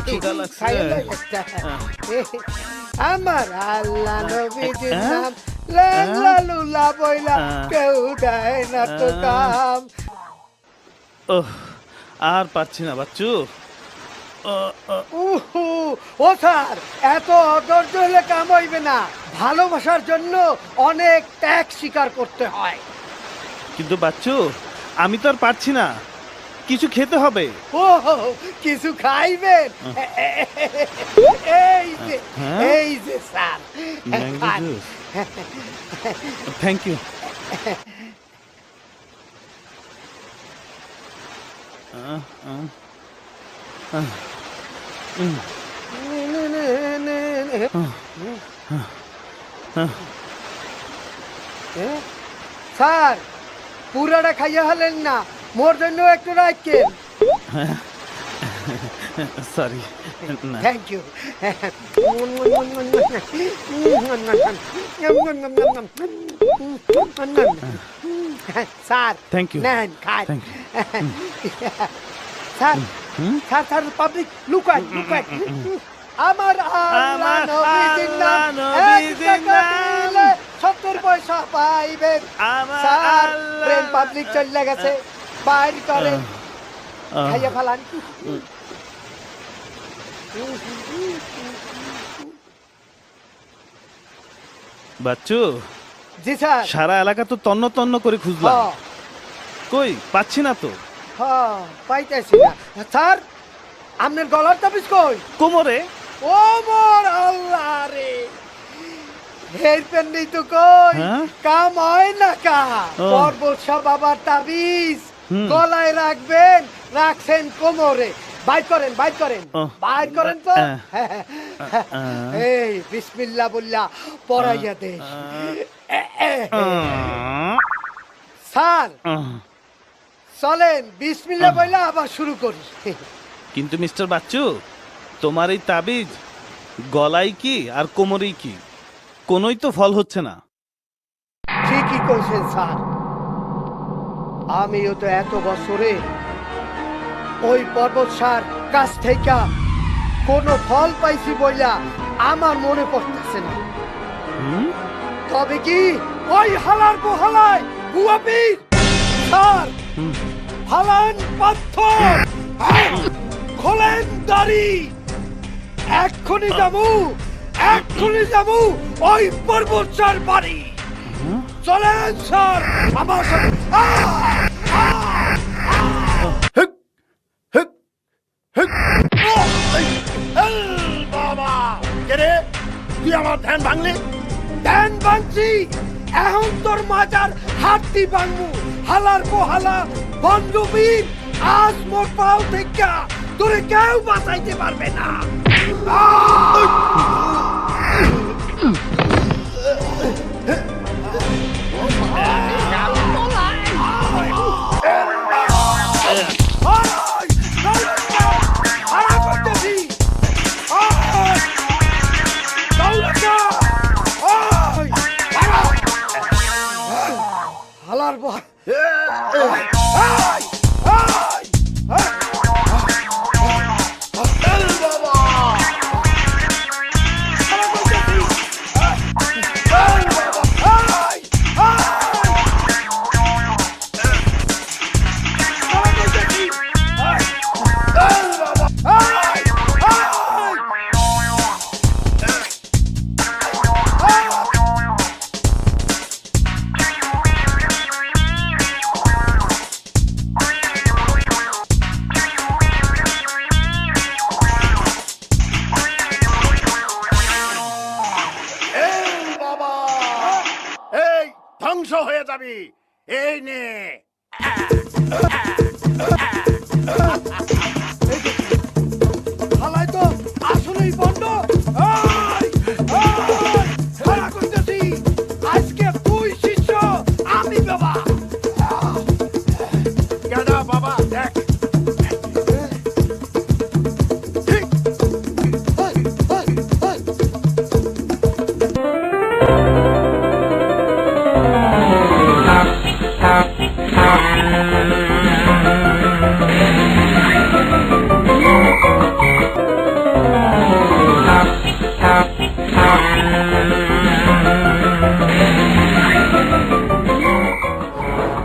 খিদা লাগছে। খাইলো একটা। আমার আল্লাহ নবীজির নাম, ল্যাংলা লুলা বইলা কেউ দেয় না তো কাম। ওহ, আর পারছি না বাচ্চু। উহু, ও স্যার, এত অধৈর্য হলে কাম হইবে না। ভালোবাসার জন্য অনেক ত্যাগ স্বীকার করতে হয়। কিন্তু বাচ্চু, আমি তো আর পারছি না। কিছু খেতে হবে। ও কিছু খাইবেন? এই যে sir, mango juice, thank you. Sir পুরাটা খাইয়া হলেন না, মোর জন্য একটু রাখেন। Sorry, thank you. Sir Thank you. নেন খান। Thank sir sir sir public লুকান লুকান। আমার আল্লাহ নবীজির নাম, এক টাকা দিলে 70 পয়সা পাইবেন। স্যার প্রেম পাবলিক চলে গেছে, বাইর করেন, খাইয়া ফেলান। বাচ্চু, জি স্যার। সারা এলাকা তো তন্ন তন্ন করে খুঁজলাম, কই পাচ্ছি না তো। হ্যাঁ পাইতেছি না স্যার। আপনার গলার তাবিজ কই? কোমরে। ও মোর আল্লাহ রে, হের পেন্ডি তো কই, কাম হয় না কা। পর্বত শাহ বাবার তাবিজ গলায় রাখবেন, রাখছেন কোমরে। বাইর করেন বাইর করেন বাইর করেন তো। এই বিসমিল্লাহ বললা পড়াইয়া দে স্যার। চলেন বিসমিল্লাহ বললা আবার শুরু করি। কিন্তু মিস্টার বাচ্চু, তোমার এই তাবিজ গলায় কি আর কোমরেই কি, কোনোই তো ফল হচ্ছে না। ঠিকই কইছেন স্যার, আমিও তো এত বছরে ওই পর্বত সার কাছ থেকে কোনো ফল পাইছি বইলা আমার মনে পড়তেছে না। তবে কি ওই হালার বহালায় গুয়াপি স্যার, ফালান পাথর, খোলেন দাড়ি, এক্ষুনি যাবো ওই পর্বত সার বাড়ি। চলেন স্যার আমার সাথে। বাবা কে তুই আমার ধ্যান ভাঙলি? ধ্যান ভাঙছি, এখন তোর মাজার হাতটি ভাঙবো। হালার পোহালা বন্ধুবীর, আজ মোর পাও থেকে তোরে কেউ বাঁচাইতে পারবে না। হালার বল ধ্বংস হয়ে যাবি। এই নে হালাই তো আসলেই বন্ধ। আজকে তুই শিষ্য, আমি বাবা। গাদা বাবা দেখ,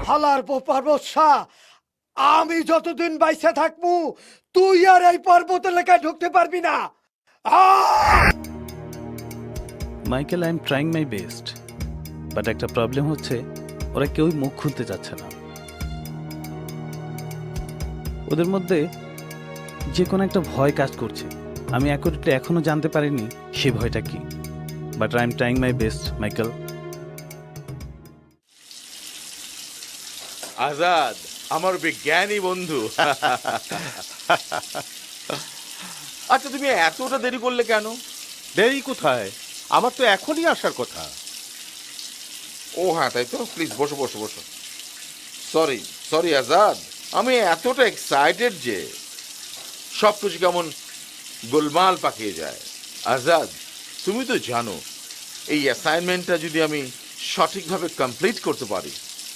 হালার পর্বত শাহ, আমি যতদিন বাইসে থাকবো তুই আর এই পর্বত এলাকায় ঢুকতে পারবি না। Michael, I am trying my best, but একটা প্রবলেম হচ্ছে, ওরা কেউই মুখ খুলতে চাচ্ছে না। ওদের মধ্যে যে কোনো একটা ভয় কাজ করছে। আমি অ্যাকুরেটলি এখনো জানতে পারিনি সে ভয়টা কি, but I am trying my best, Michael. Azad আমার বিজ্ঞানী বন্ধু। আচ্ছা তুমি এতটা দেরি করলে কেন? দেরি কোথায়, আমার তো এখনই আসার কথা। ও হ্যাঁ তাই তো, প্লিজ বসো বসো বসো। সরি সরি আজাদ, আমি এতটা এক্সাইটেড যে সব কিছু কেমন গোলমাল পাকিয়ে যায়। আজাদ তুমি তো জানো এই অ্যাসাইনমেন্টটা যদি আমি সঠিকভাবে কমপ্লিট করতে পারি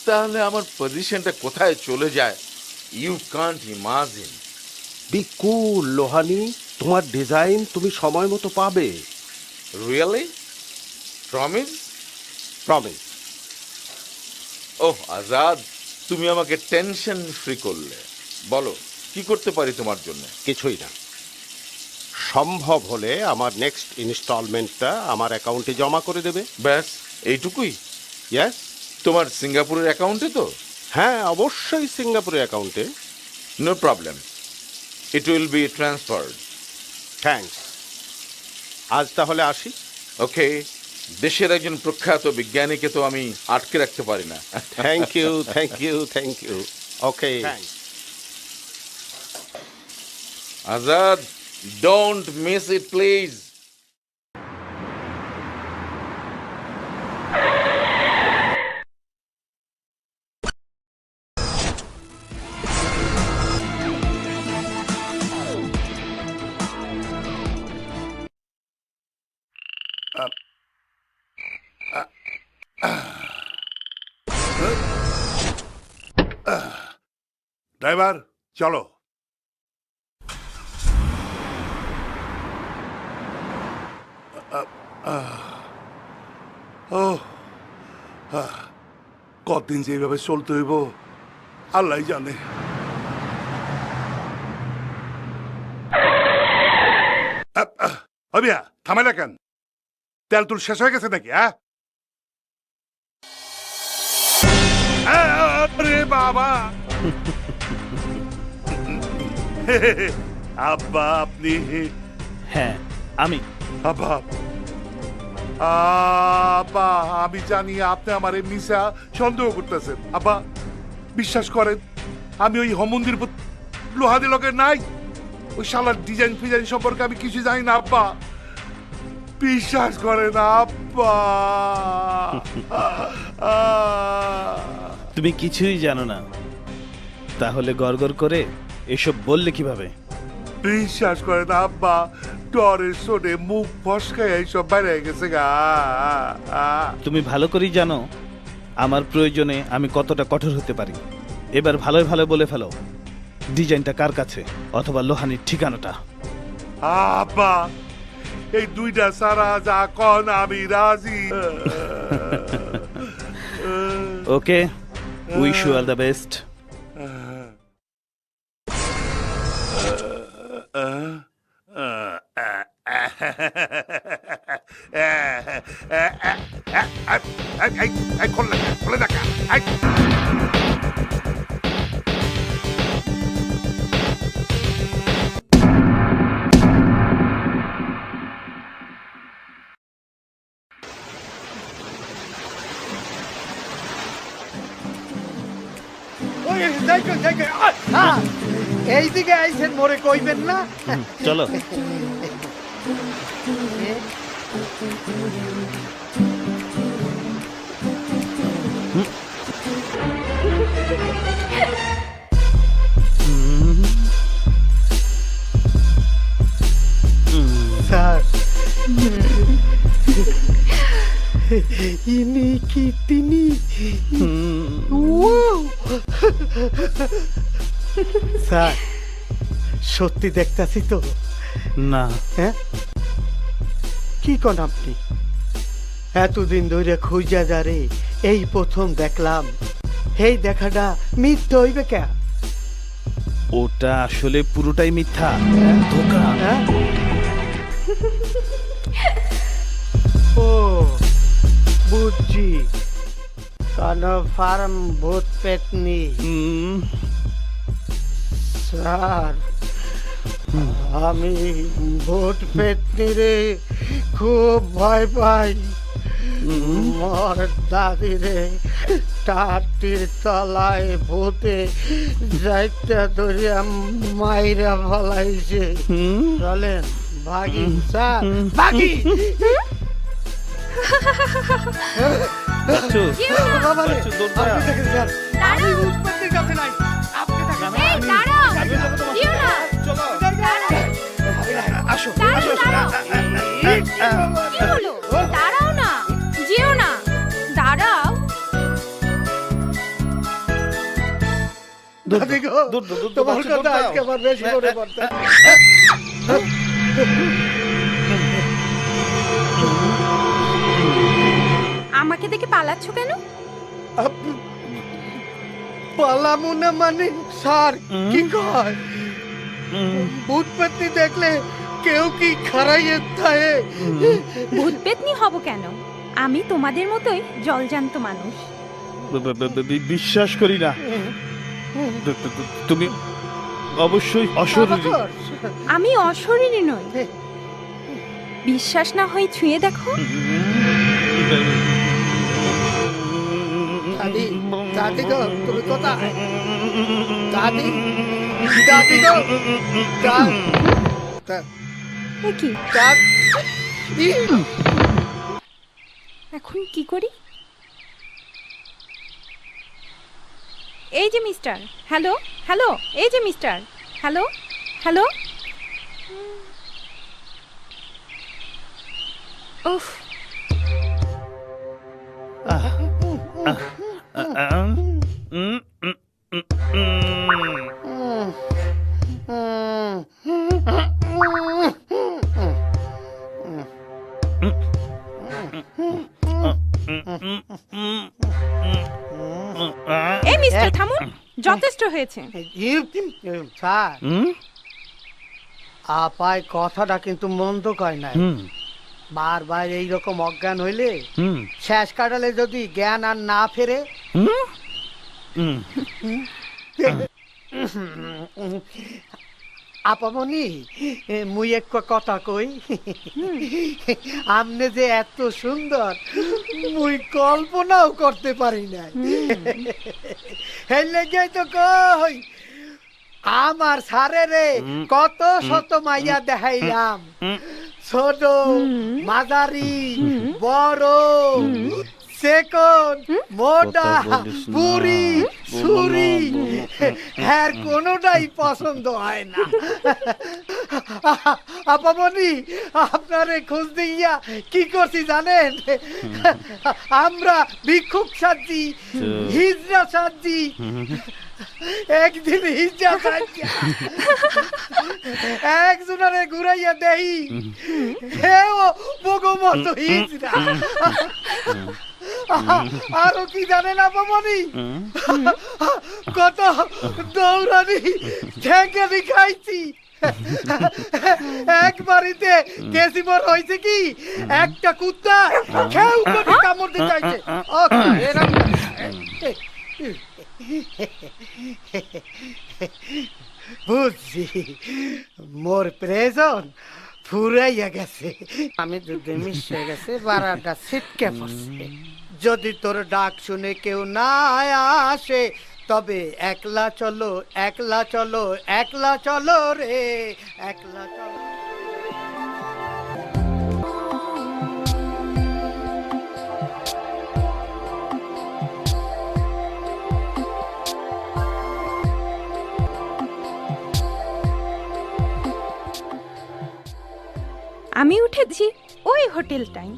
তাহলে আমার পজিশনটা কোথায় চলে যায় you can't imagine. Be cool Lohani, তোমার ডিজাইন তুমি সময় মতো পাবে। Really? Promise? Promise. Oh Azad, তুমি আমাকে টেনশন ফ্রি করলে। বলো কি করতে পারি তোমার জন্য? কিছুই না, সম্ভব হলে আমার নেক্সট ইনস্টলমেন্টটা আমার অ্যাকাউন্টে জমা করে দেবে। ব্যাস এইটুকুই? ইয়েস। তোমার সিঙ্গাপুরের অ্যাকাউন্টে তো? হ্যাঁ অবশ্যই সিঙ্গাপুরের অ্যাকাউন্টে। No problem, it will be transferred. Thanks. আজ তাহলে আসি। ওকে, দেশের একজন প্রখ্যাত বিজ্ঞানীকে তো আমি আটকে রাখতে পারি না। Thank you thank you thank you. Okay. Azad, don't miss it please. Driver চলো। কতদিন যে এইভাবে চলতে হইব আল্লাহ জানে। অবিয়া থামাই না কেন? তেল তুল শেষ হয়ে গেছে নাকি? আরে বাবা। আব্বা আপনি? হ্যাঁ আমি। আব্বা আব্বা আমি জানি আপনি আমার এই মিশা সন্দেহ করতেছেন। আব্বা বিশ্বাস করেন, আমি ওই মন্দির লোহাদি লোকের নাই, ওই শালার ডিজাইন ফিজাইন সম্পর্কে আমি কিছু জানি না আব্বা। বিশ্বাস করেন আব্বা। তুমি কিছুই জানো না, তাহলে গড়গড় করে এসব বললে কিভাবে? বিশ্বাস করেন আব্বা, ডরের শোনে মুখ ফসকায় এইসব বাইরে গেছে গা। তুমি ভালো করেই জানো আমার প্রয়োজনে আমি কতটা কঠোর হতে পারি। এবার ভালোই ভালো বলে ফেলো, ডিজাইনটা কার কাছে, অথবা লোহানির ঠিকানাটা। আব্বা এই দুইটা সারা যা কন আমি রাজি। Okay, wish you all the best. খোলে দেখা। এইদিকে আইছেন মোরে কইবেন না? চলো। স্যার ইনি কি তিনি? স্যার সত্যি দেখতাছি তো? না। হ্যাঁ কি কোন আপনি? এতদিন ধরে খুঁজা যারে এই প্রথম দেখলাম, এই দেখাটা মিথ্যা হইবে কে? ওটা আসলে পুরোটাই মিথ্যা, ধোঁকা। ও বুঝছি, কনফার্ম ভূত পেতনি। স্যার, আমি ভূত পেতনিরে খুব ভয় পাই। মোর দাদিরে টাটির তলায় ভূতে যাইতে ধরিয়া মাইরা ফলাইছে। চলেন ভাগি স্যার, ভাগি। বাচ্চু, বাবা রে, বাচ্চু, দৌড় যা। আপনি দেখেন স্যার, আমি ভূত পেতনির কাছে নাই। আপনি দেখেন আমি যাবো তোমার সাথে। চলো। আসো, কি হলো? দাঁড়াও না, যেও না, দাঁড়াও। দাদি গো, দূর, দূর, দূর, তোমার বাচ্চু, কথা দৌড় দাও। আজকে আমার বেশি করে পড়তে। আমাকে দেখে পালাচ্ছ কেন? পালামু না মানে স্যার কি কয়? ভূত পেতনি দেখলে কেউ কি খারাইয়ে থাকে? ভূত পেতনি হব কেন? আমি তোমাদের মতোই জলজান্ত মানুষ। বিশ্বাস করি না। তুমি অবশ্যই অশরীরী। আমি অশরীরী নই। বিশ্বাস না হয় ছুঁয়ে দেখো। দাদি, দাদি গো, তুমি কোথায়? দাদি, দাদি গো, এ কি? দাদি। এখন কি করি? এই যে মিস্টার, হ্যালো হ্যালো, এই যে মিস্টার, হ্যালো হ্যালো। উফ, এই মিস্টার থামুন, যথেষ্ট হয়েছে। স্যার, আপায় কথাটা কিন্তু মন্দ কয় নাই। বারবার এইরকম অজ্ঞান হইলে শেষ কাটালে যদি জ্ঞান আর না ফেরে, আপামনি মুই এক কথা কই। আমনে যে এত সুন্দর মুই কল্পনাও করতে পারি নাই। এই লেগে তো কই আমার সারে রে কত শত মাইয়া দেখাইলাম। ছোট, মাঝারি, বড়, সেকন, মোটা, পুরি, ছুরি, হ্যাঁ কোনোটাই পছন্দ হয় না। আপামনি আপনারে খোঁজ দিয়া কি করছি জানেন? আমরা ভিক্ষুক সাজি, হিজড়া সাজি। একদিন হিজড়া সাজিয়া একজনের ঘুরাইয়া দেই, হেও বগমত হিজড়া। আরো কি জানেন আপামনি? কত দৌড়ানি ঠেঙ্গানি খাইছি। এক বাড়িতে কেসিমর হয়েছে কি, একটা কুত্তা খেউ করে কামড় দিতে চাইছে। বুঝছি, মোর প্রেজন ফুরাইয়া গেছে। আমি দুধে মিশে গেছে, বারাটা ছিটকে পড়ছে। যদি তোর ডাক শুনে কেউ না আসে, তবে একলা চলো, একলা চলো, একলা চলো রে, একলা চলো। আমি উঠেছি ওই হোটেলটাই।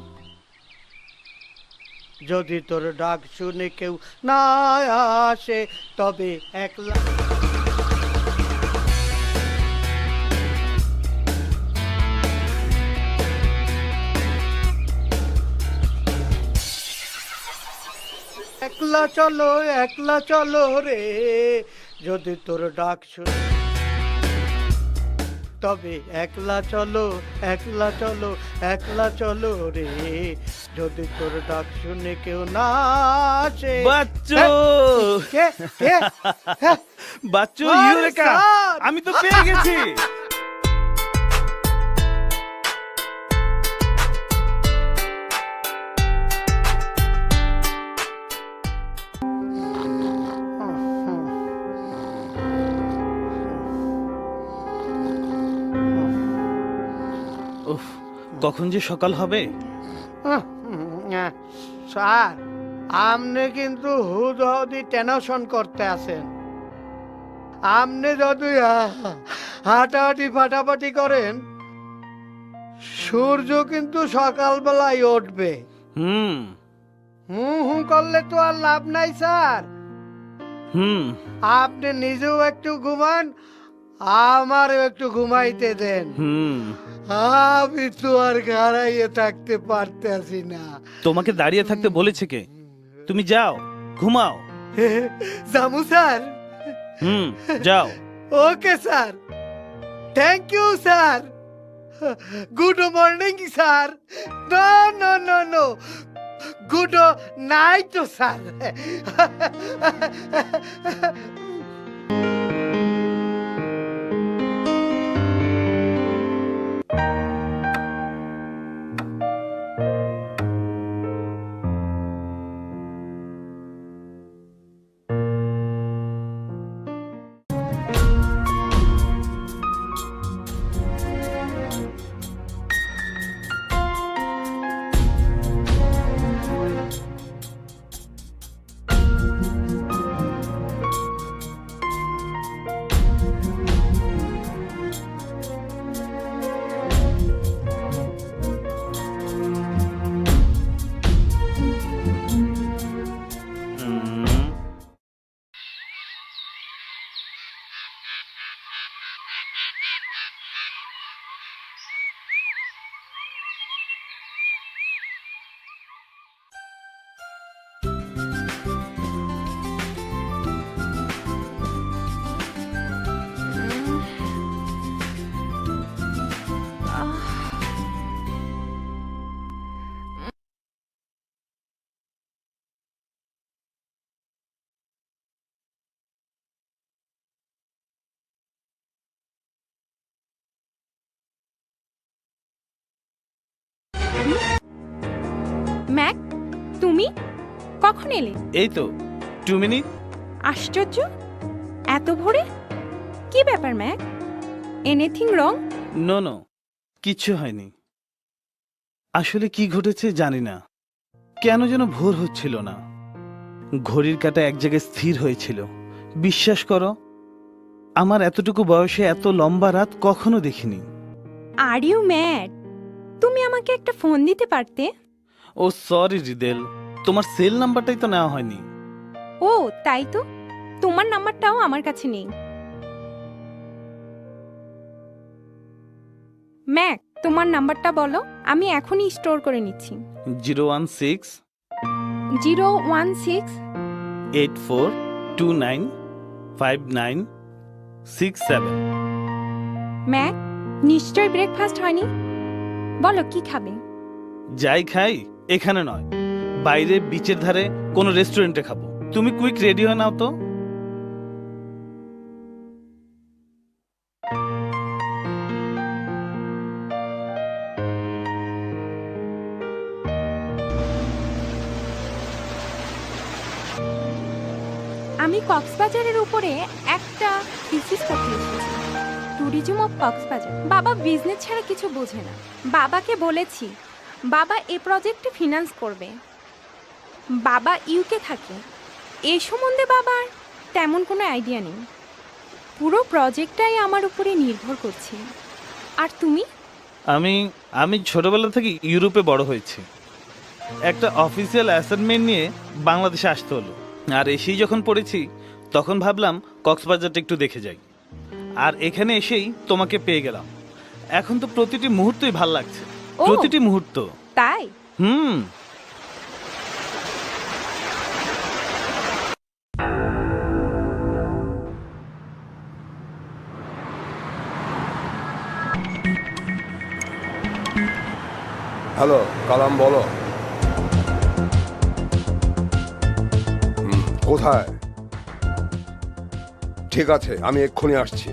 যদি তোর ডাক শুনে কেউ না আসে, তবে একলা। একলা চলো, একলা চলো রে, যদি তোর ডাক শুনে, তবে একলা চলো, একলা চলো, একলা চলো রে, যদি তোর ডাক শুনে কেউ না আসে। বাচ্চু, কে কে? বাচ্চু আরে ইউরেকা, স্যার! আমি তো পেয়ে গেছি। উফ, কখন যে সকাল হবে। স্যার, আপনি কিন্তু হুদহদি টেনশন করতে আছেন। আপনি যদি হাঁটাহাঁটি ফাটাফাটি করেন, সূর্য কিন্তু সকালবেলায় উঠবে। হুম হুম করলে তো আর লাভ নাই স্যার। হুম আপনি নিজেও একটু ঘুমান, আমারও একটু ঘুমাইতে দেন। হুম আমি তো আর গাড়াইয়ে থাকতে পারতেছি না। তোমাকে দাঁড়িয়ে থাকতে বলেছে কে? তুমি যাও, ঘুমাও। জামু স্যার? হুম, যাও। Okay sir, thank you sir. Good morning sir. No no no no, good night sir. Mac, তুমি কখন এলে? এই তো 2 মিনিট। আশ্চর্য, এত ভোরে? কি ব্যাপার Mac? Anything wrong? No no, কিচ্ছু হয়নি। আসলে কি ঘটেছে জানি না, কেন যেন ভোর হচ্ছিল না। ঘড়ির কাঁটা এক জায়গায় স্থির হয়েছিল। বিশ্বাস করো, আমার এতটুকু বয়সে এত লম্বা রাত কখনো দেখিনি। Are you mad? তুমি আমাকে একটা ফোন দিতে পারতে। ও সরি রিদেল, তোমার সেল নাম্বারটাই তো নেওয়া হয়নি। ও তাই তো, তোমার নাম্বারটাও আমার কাছে নেই। ম্যাক, তোমার নাম্বারটা বলো, আমি এখনই স্টোর করে নিচ্ছি। 016 016 84295967। ম্যাক, নিশ্চয় ব্রেকফাস্ট হয়নি। বলো কি খাবে? যাই খাই, এখানে নয়, বাইরে বিচের ধারে কোনো রেস্টুরেন্টে খাবো। তুমি কুইক রেডি হয়ে নাও তো। আমি কক্সবাজারের উপরে একটা থিসিস করতে এসেছি। Tourism of Cox's Bazar. বাবা বিজনেস ছাড়া কিছু বোঝে না। বাবাকে বলেছি, বাবা এই প্রজেক্টে ফিনান্স করবে। বাবা ইউকে থাকে, এই সম্বন্ধে বাবার তেমন কোনো আইডিয়া নেই। পুরো প্রজেক্টটাই আমার উপরে নির্ভর করছে। আর তুমি? আমি ছোটবেলা থেকে ইউরোপে বড় হয়েছি। একটা অফিসিয়াল অ্যাসাইনমেন্ট নিয়ে বাংলাদেশে আসতে হলো, আর এসেই যখন পড়েছি তখন ভাবলাম কক্সবাজারটা একটু দেখে যাই। আর এখানে এসেই তোমাকে পেয়ে গেলাম। এখন তো প্রতিটি মুহূর্তই ভাল লাগছে, ও, প্রতিটি মুহূর্ত। তাই? হুম। হ্যালো কালাম, বলো। কোথায়? ঠিক আছে, আমি এক্ষুনি আসছি।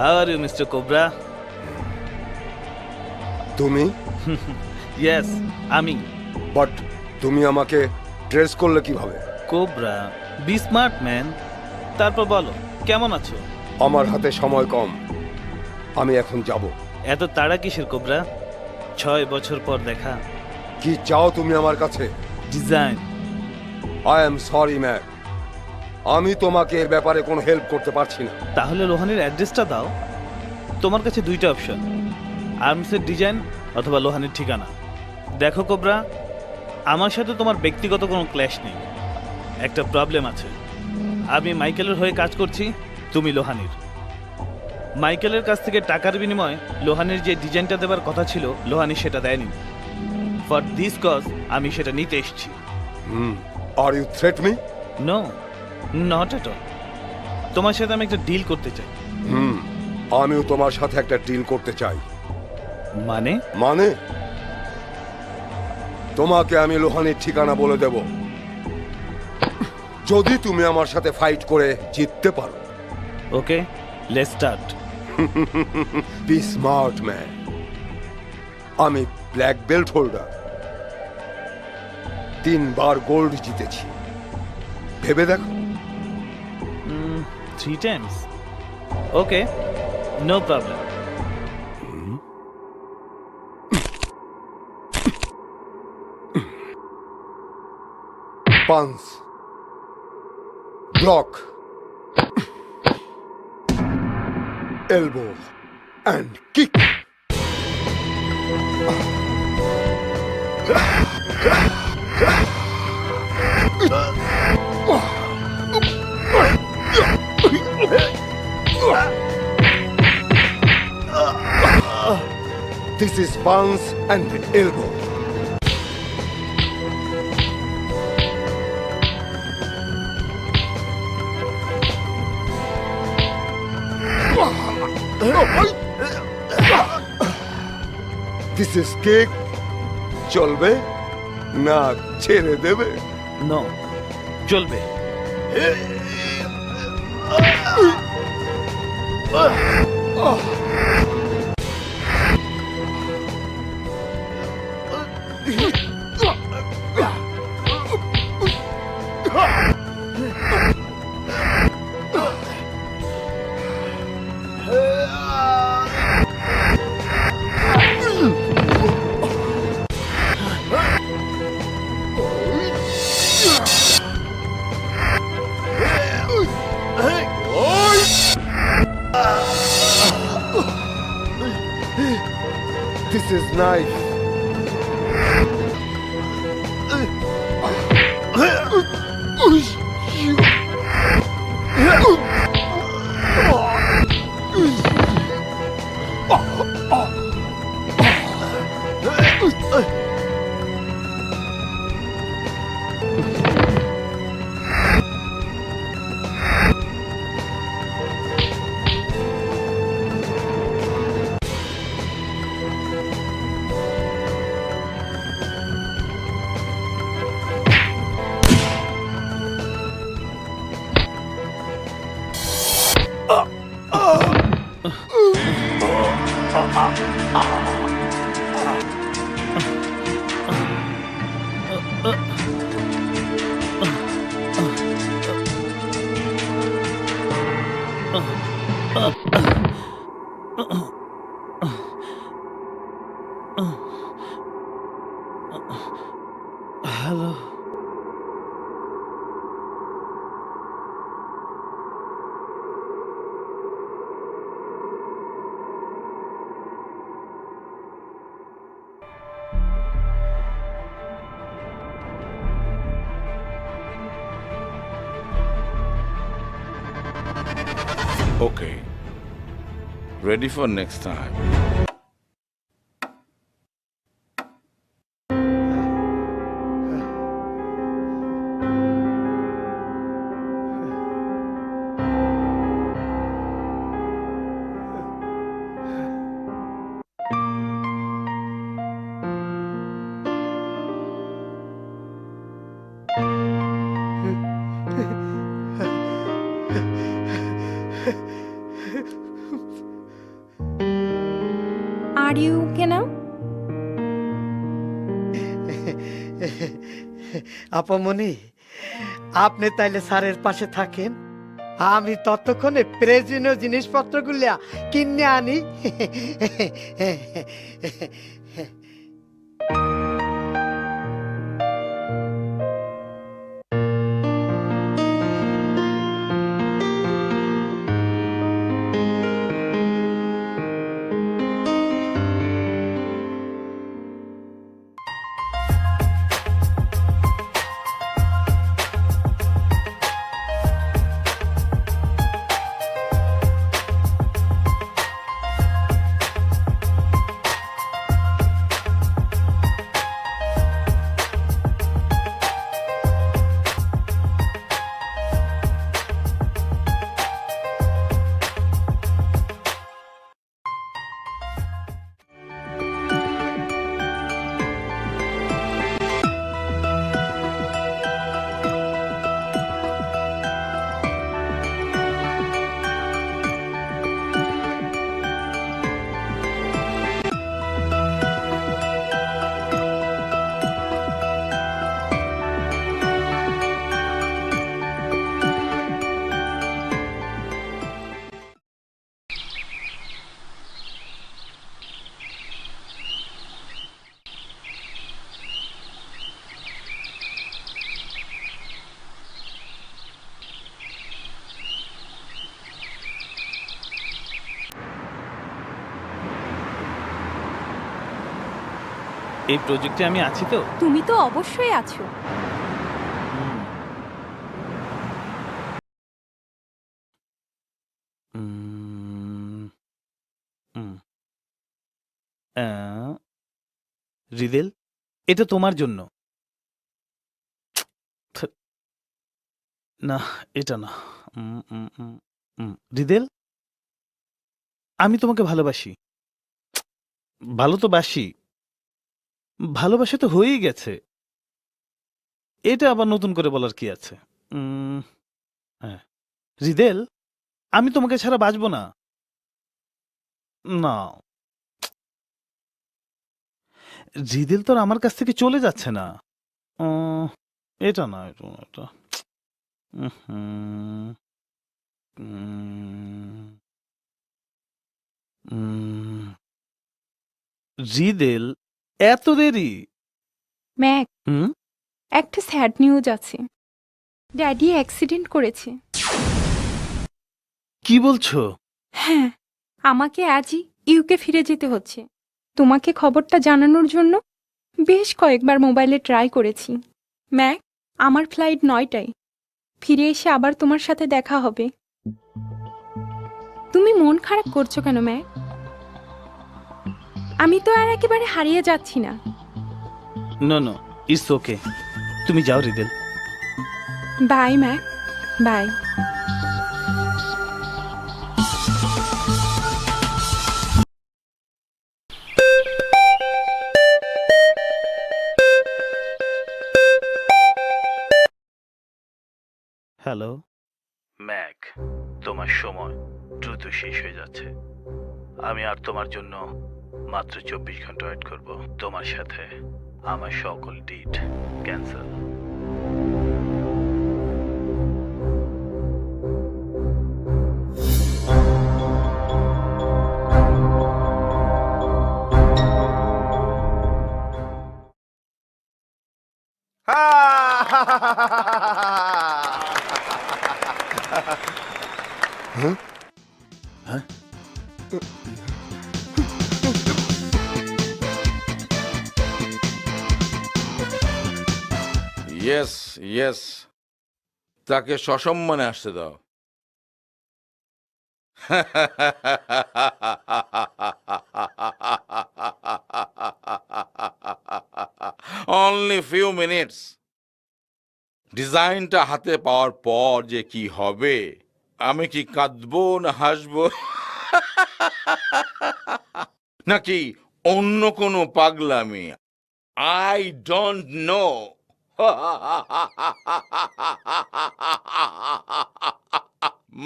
How are you, Mr. Cobra? তুমি? Yes, আমি। বাট তুমি আমাকে ট্রেস করলে কিভাবে? Cobra, be smart man. তারপর বলো, কেমন আছো? আমার হাতে সময় কম, আমি এখন যাব। এত তাড়া কিসের কোবরা? 6 বছর পর দেখা। কি চাও তুমি আমার কাছে? Design. I am sorry Mac, আমি তোমাকে এর ব্যাপারে কোনো হেল্প করতে পারছি না। তাহলে লোহানির অ্যাড্রেসটা দাও। তোমার কাছে 2টা অপশন, আর্মসের ডিজাইন অথবা লোহানির ঠিকানা। দেখো কোবরা, আমার সাথে তোমার ব্যক্তিগত কোনো ক্ল্যাশ নেই। একটা প্রবলেম আছে। আমি মাইকেলের হয়ে কাজ করছি, তুমি লোহানির। মাইকেলের কাছ থেকে টাকার বিনিময়ে লোহানির যে ডিজাইনটা দেবার কথা ছিল, লোহানি সেটা দেয়নি। ফর দিস কজ আমি সেটা নিতে এসেছি। Are you threat me? No, not at all. তোমার সাথে আমি একটা ডিল করতে চাই। আমিও তোমার সাথে একটা ডিল করতে চাই। মানে? মানে তোমাকে আমি লোহানির ঠিকানা বলে দেব, যদি তুমি আমার সাথে ফাইট করে জিততে পারো। Okay, let's start. Be smart man, আমি ব্ল্যাক বেল্ট হোল্ডার, 3 বার গোল্ড জিতেছি। ভেবে দেখো। 3 times? Okay, no problem. Punch, block, elbow and kick. This is punch and elbow. This is kick. চলবে না ছেড়ে দেবে? নো, চলবে। This is knife. Hello. Okay, ready for next time. Are you okay now? আপামনি, আপনি তাইলে স্যারের পাশে থাকেন, আমি ততক্ষণে প্রয়োজনীয় জিনিসপত্রগুলা কিনে আনি। এই প্রজেক্টে আমি আছি তো। তুমি তো অবশ্যই আছো। হৃদেল, এটা তোমার জন্য। না, এটা না। হৃদেল, আমি তোমাকে ভালোবাসি। ভালো তো বাসি, ভালোবাসা তো হয়েই গেছে, এটা আবার নতুন করে বলার কি আছে? হ্যাঁ হৃদেল, আমি তোমাকে ছাড়া বাঁচব না। না, হৃদেল তো আর আমার কাছ থেকে চলে যাচ্ছে না। এটা না, এটা না, এটা হৃদেল, এত দেরি? ম্যাক, একটা স্যাড নিউজ আছে। ড্যাডি অ্যাক্সিডেন্ট করেছে। কি বলছো? হ্যাঁ, আমাকে আজই ইউকে ফিরে যেতে হচ্ছে। তোমাকে খবরটা জানানোর জন্য বেশ কয়েকবার মোবাইলে ট্রাই করেছি। ম্যাক, আমার ফ্লাইট 9টায়। ফিরে এসে আবার তোমার সাথে দেখা হবে। তুমি মন খারাপ করছো কেন ম্যাক? আমি তো আর একেবারে হারিয়ে যাচ্ছি না। No no, it's okay. তুমি যাও হৃদেল। Bye Mac, bye. Hello Mac, তোমার সময় দ্রুত শেষ হয়ে যাচ্ছে। আমি আর তোমার জন্য মাত্র 24 ঘন্টা ওয়েট করব। তোমার সাথে আমার সকল ডিট ক্যান্সেল। ইয়েস ইয়েস, তাকে সসম্মানে আসতে দাও। Only few minutes. ডিজাইনটা হাতে পাওয়ার পর যে কি হবে, আমি কি কাঁদবো না হাসবো নাকি অন্য কোনো পাগলামি, I don't know.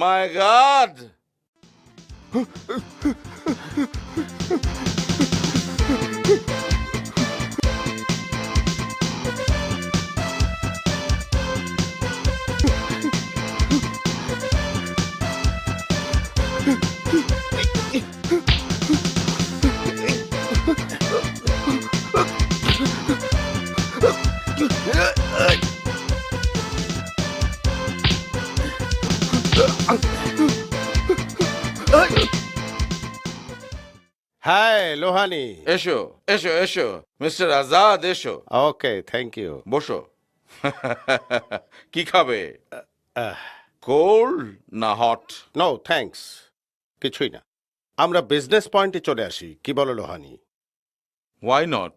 My god! Hi Lohani. এসো এসো এসো মিস্টার আজাদ, এসো। Okay, thank you. বসো। কি খাবে, কোল্ড না হট? নো থ্যাঙ্কস, কিছুই না। আমরা বিজনেস পয়েন্টে চলে আসি, কি বলো লোহানি? Why not,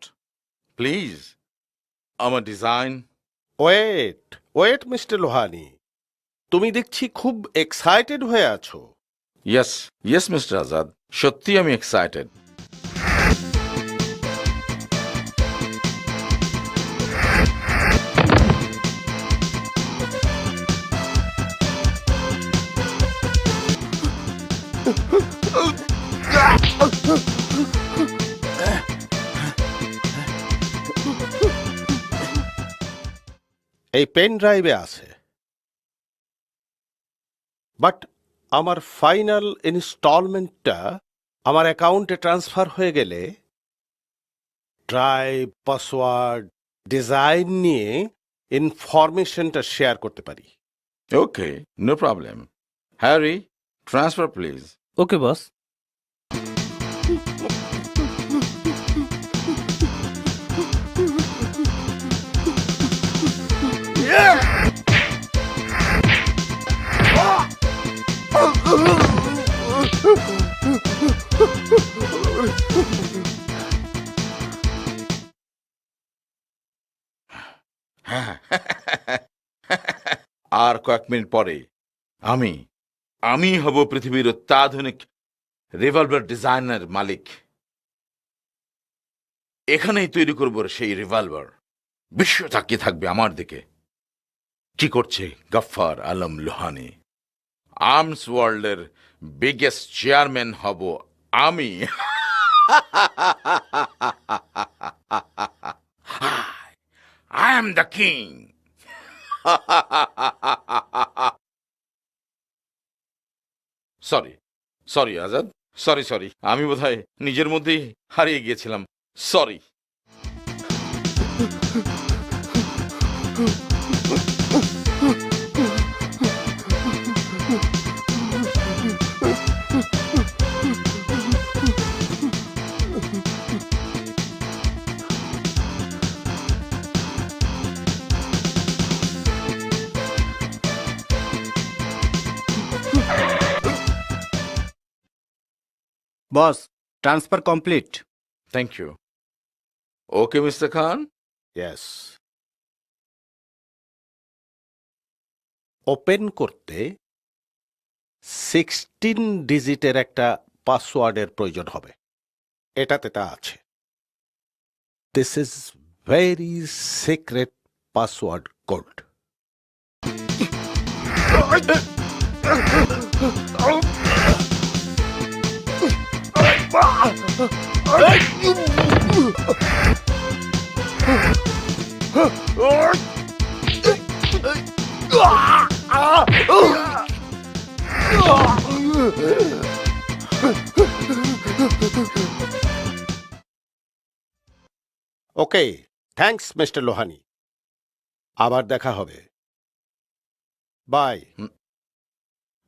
please. আমার design. Wait wait mister Lohani, তুমি দেখছি খুব এক্সাইটেড হয়ে আছো। ইয়েস ইয়েস মিস্টার আজাদ, সত্যি আমি এক্সাইটেড। এই পেন ড্রাইভে আছে, বাট আমার ফাইনাল ইনস্টলমেন্টটা আমার অ্যাকাউন্টে ট্রান্সফার হয়ে গেলে ড্রাইভ, পাসওয়ার্ড, ডিজাইন নিয়ে ইনফরমেশনটা শেয়ার করতে পারি। Okay, no problem. Harry, transfer please. Okay boss. আর কয়েক মিনিট পরে আমি হব পৃথিবীর অত্যাধুনিক রিভলভার ডিজাইনের মালিক। এখানেই তৈরি করব সেই রিভলভার। বিশ্ব তাকিয়ে থাকবে আমার দিকে, কি করছে গফফার আলম লোহানি। আর্মস ওয়ার্ল্ডের বিগেস্ট চেয়ারম্যান হব আমি। I am the king. Sorry Azad, sorry আমি বোধহয় নিজের মধ্যেই হারিয়ে গিয়েছিলাম। Sorry. Boss, transfer complete. Thank you. Okay mister Khan. Yes. Open করতে 16 ডিজিটের একটা পাসওয়ার্ডের প্রয়োজন হবে, এটাতে তা আছে। This is very secret password code. Okay, thanks mister Lohani, আবার দেখা হবে। বাই।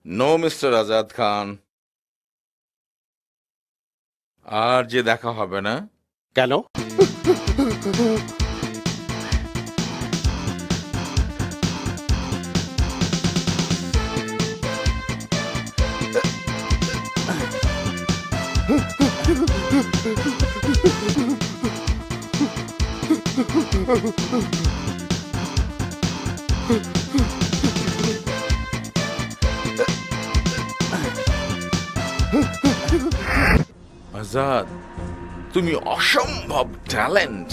নো মিস্টার আজাদ খান, আর যে দেখা হবে না। কেন? আজাদ, তুমি অসম্ভব ট্যালেন্ট।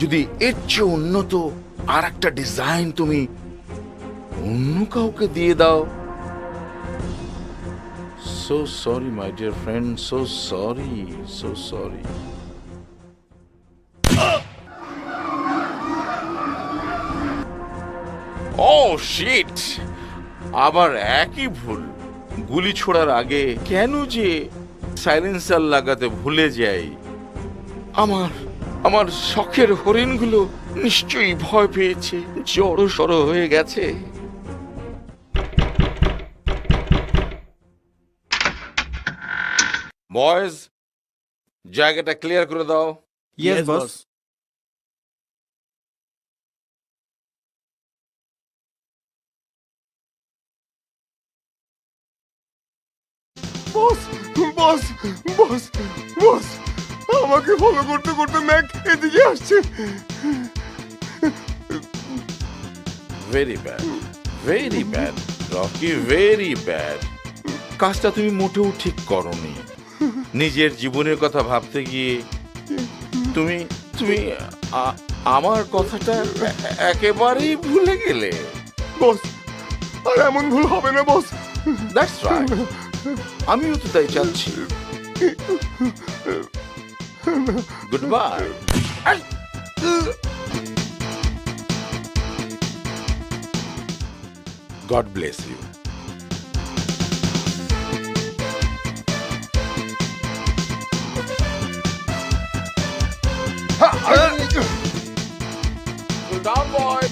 যদি এর চেয়ে উন্নত আর একটা ডিজাইন তুমি অন্য কাউকে দিয়ে দাও। So sorry my dear friend, so sorry, so sorry. Oh shit, আবার একই ভুল। গুলি ছোড়ার আগে কেন যে সাইলেন্সার লাগাতে ভুলে যাই। আমার শখের হরিণগুলো নিশ্চয়ই ভয় পেয়েছে, জড়ো সড়ো হয়ে গেছে। বয়েজ, জায়গাটা ক্লিয়ার করে দাও। Yes boss. বস বস বস বস, আমাকে ফলো করতে করতে ম্যাক এদিকে আসছে। Very bad, very bad Rocky, very bad. কাজটা তুমি মোটেও ঠিক করনি। নিজের জীবনের কথা ভাবতে গিয়ে তুমি তুমি আমার কথাটা একেবারেই ভুলে গেলে। বস, আর এমন ভুল হবে না বস। দ্যাটস রাইট, আমিও তো তাই চাচ্ছি। Good bye. God bless you. Cool down, boy.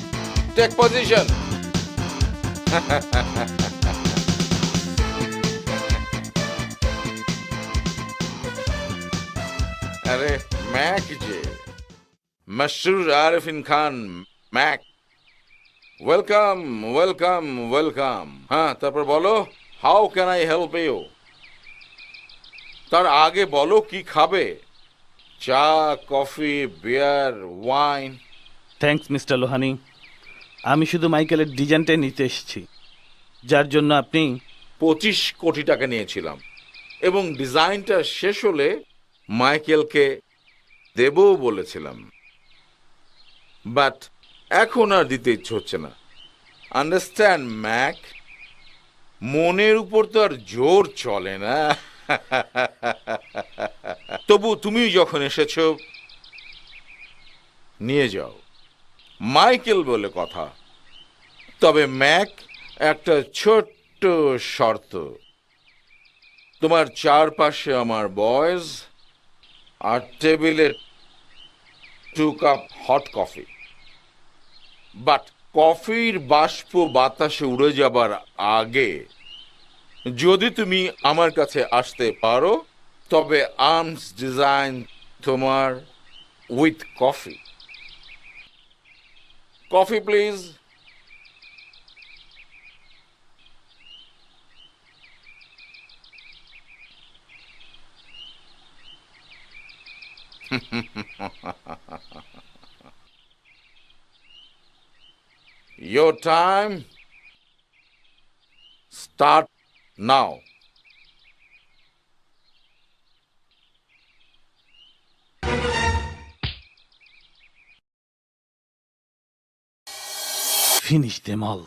Take position. अरे मैक जे मशहूर Arifin Khan Mac, welcome welcome welcome. হ্যাঁ, তারপর বলো, how can I help you? তার আগে বলো কি খাবে? চা, coffee, beer, wine? Thanks mister Lohani, আমি শুধু মাইকেলের ডিজাইনটাই নিতে এসেছি, যার জন্য আপনি 25 কোটি টাকা নিয়েছিলাম, এবং ডিজাইনটা শেষ হলে মাইকেলকে দেবও বলেছিলাম, বাট এখন আর দিতে ইচ্ছে হচ্ছে না। আন্ডারস্ট্যান্ড ম্যাক, মনের উপর তো আর জোর চলে না। তবু তুমি যখন এসেছো, নিয়ে যাও, মাইকেল বলে কথা। তবে ম্যাক, একটা ছোট্ট শর্ত, তোমার চারপাশে আমার বয়েজ, আর টেবিলে 2 কাপ হট কফি। বাট কফির বাষ্প বাতাসে উড়ে যাবার আগে যদি তুমি আমার কাছে আসতে পারো, তবে আর্মস ডিজাইন তোমার with coffee. Coffee please. Your time start now. Finish them all.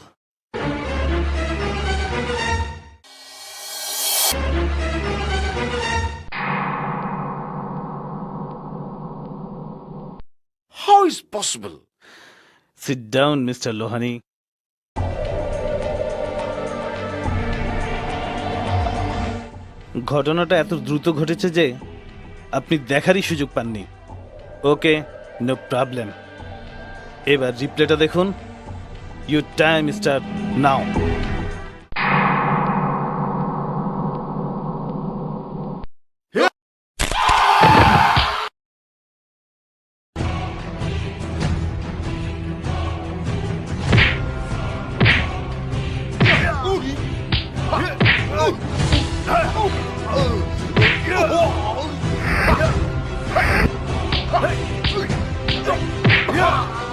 How is possible? Sit down, Mr. Lohani. ঘটনাটা এত দ্রুত ঘটেছে যে আপনি দেখারই সুযোগ পাননি। ওকে, নো প্রবলেম। এবার রিপ্লেটা দেখুন। Your time start now. Yeah!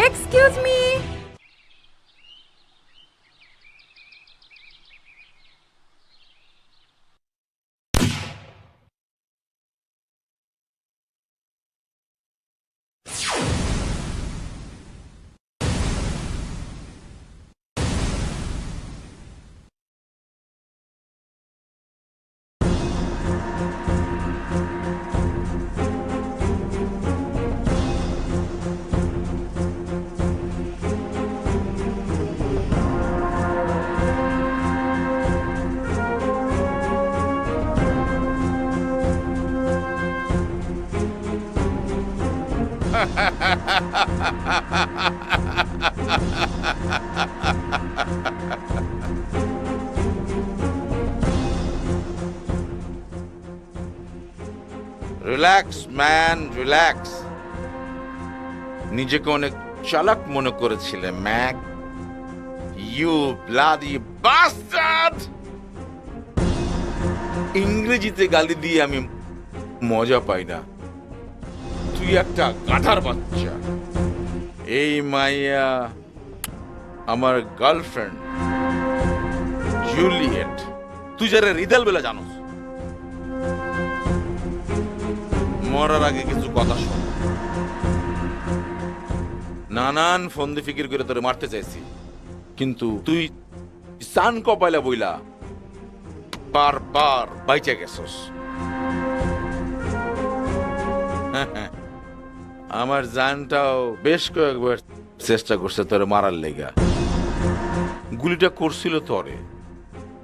Excuse me. Relax man, relax. নিজেকে অনেক চালাক মনে করেছিলে ম্যাক। You bloody bastard! ইংরেজিতে গালি দিয়ে আমি মজা পাই না। তুই একটা গাধার বাচ্চা। এই মাইয়া আমার গার্লফ্রেন্ড জুলিয়েট। তুই যারা রিদাল বেলা জানোস। মরার আগে কিছু কথা শোন। নানান ফন্দি ফিকির করে তোরে মারতে চাইছি, কিন্তু তুই সান কপাইলা বইলা বারবার বাইচে গেছস। আমার জানটাও বেশ কয়েকবার চেষ্টা করছে তোরে মারার লেগা। গুলিটা করছিল তোরে,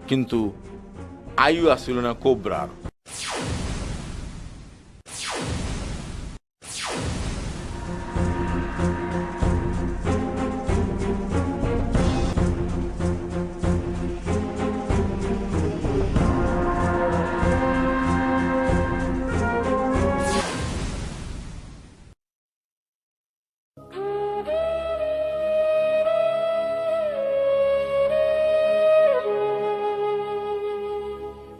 কিন্তু আয়ু আসছিল না কোবরার।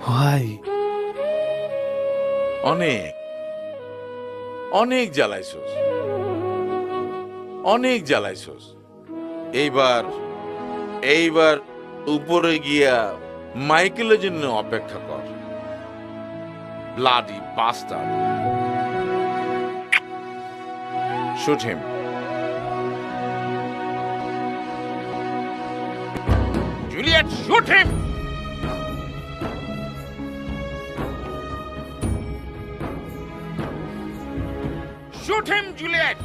ভাই অনেক অনেক জ্বালাইছস, অনেক জ্বালাইছস। এইবার উপরে গিয়া মাইকেলের জন্য অপেক্ষা কর। Bloody bastard. Shoot him. Juliet, shoot him. Shoot him, Juliet!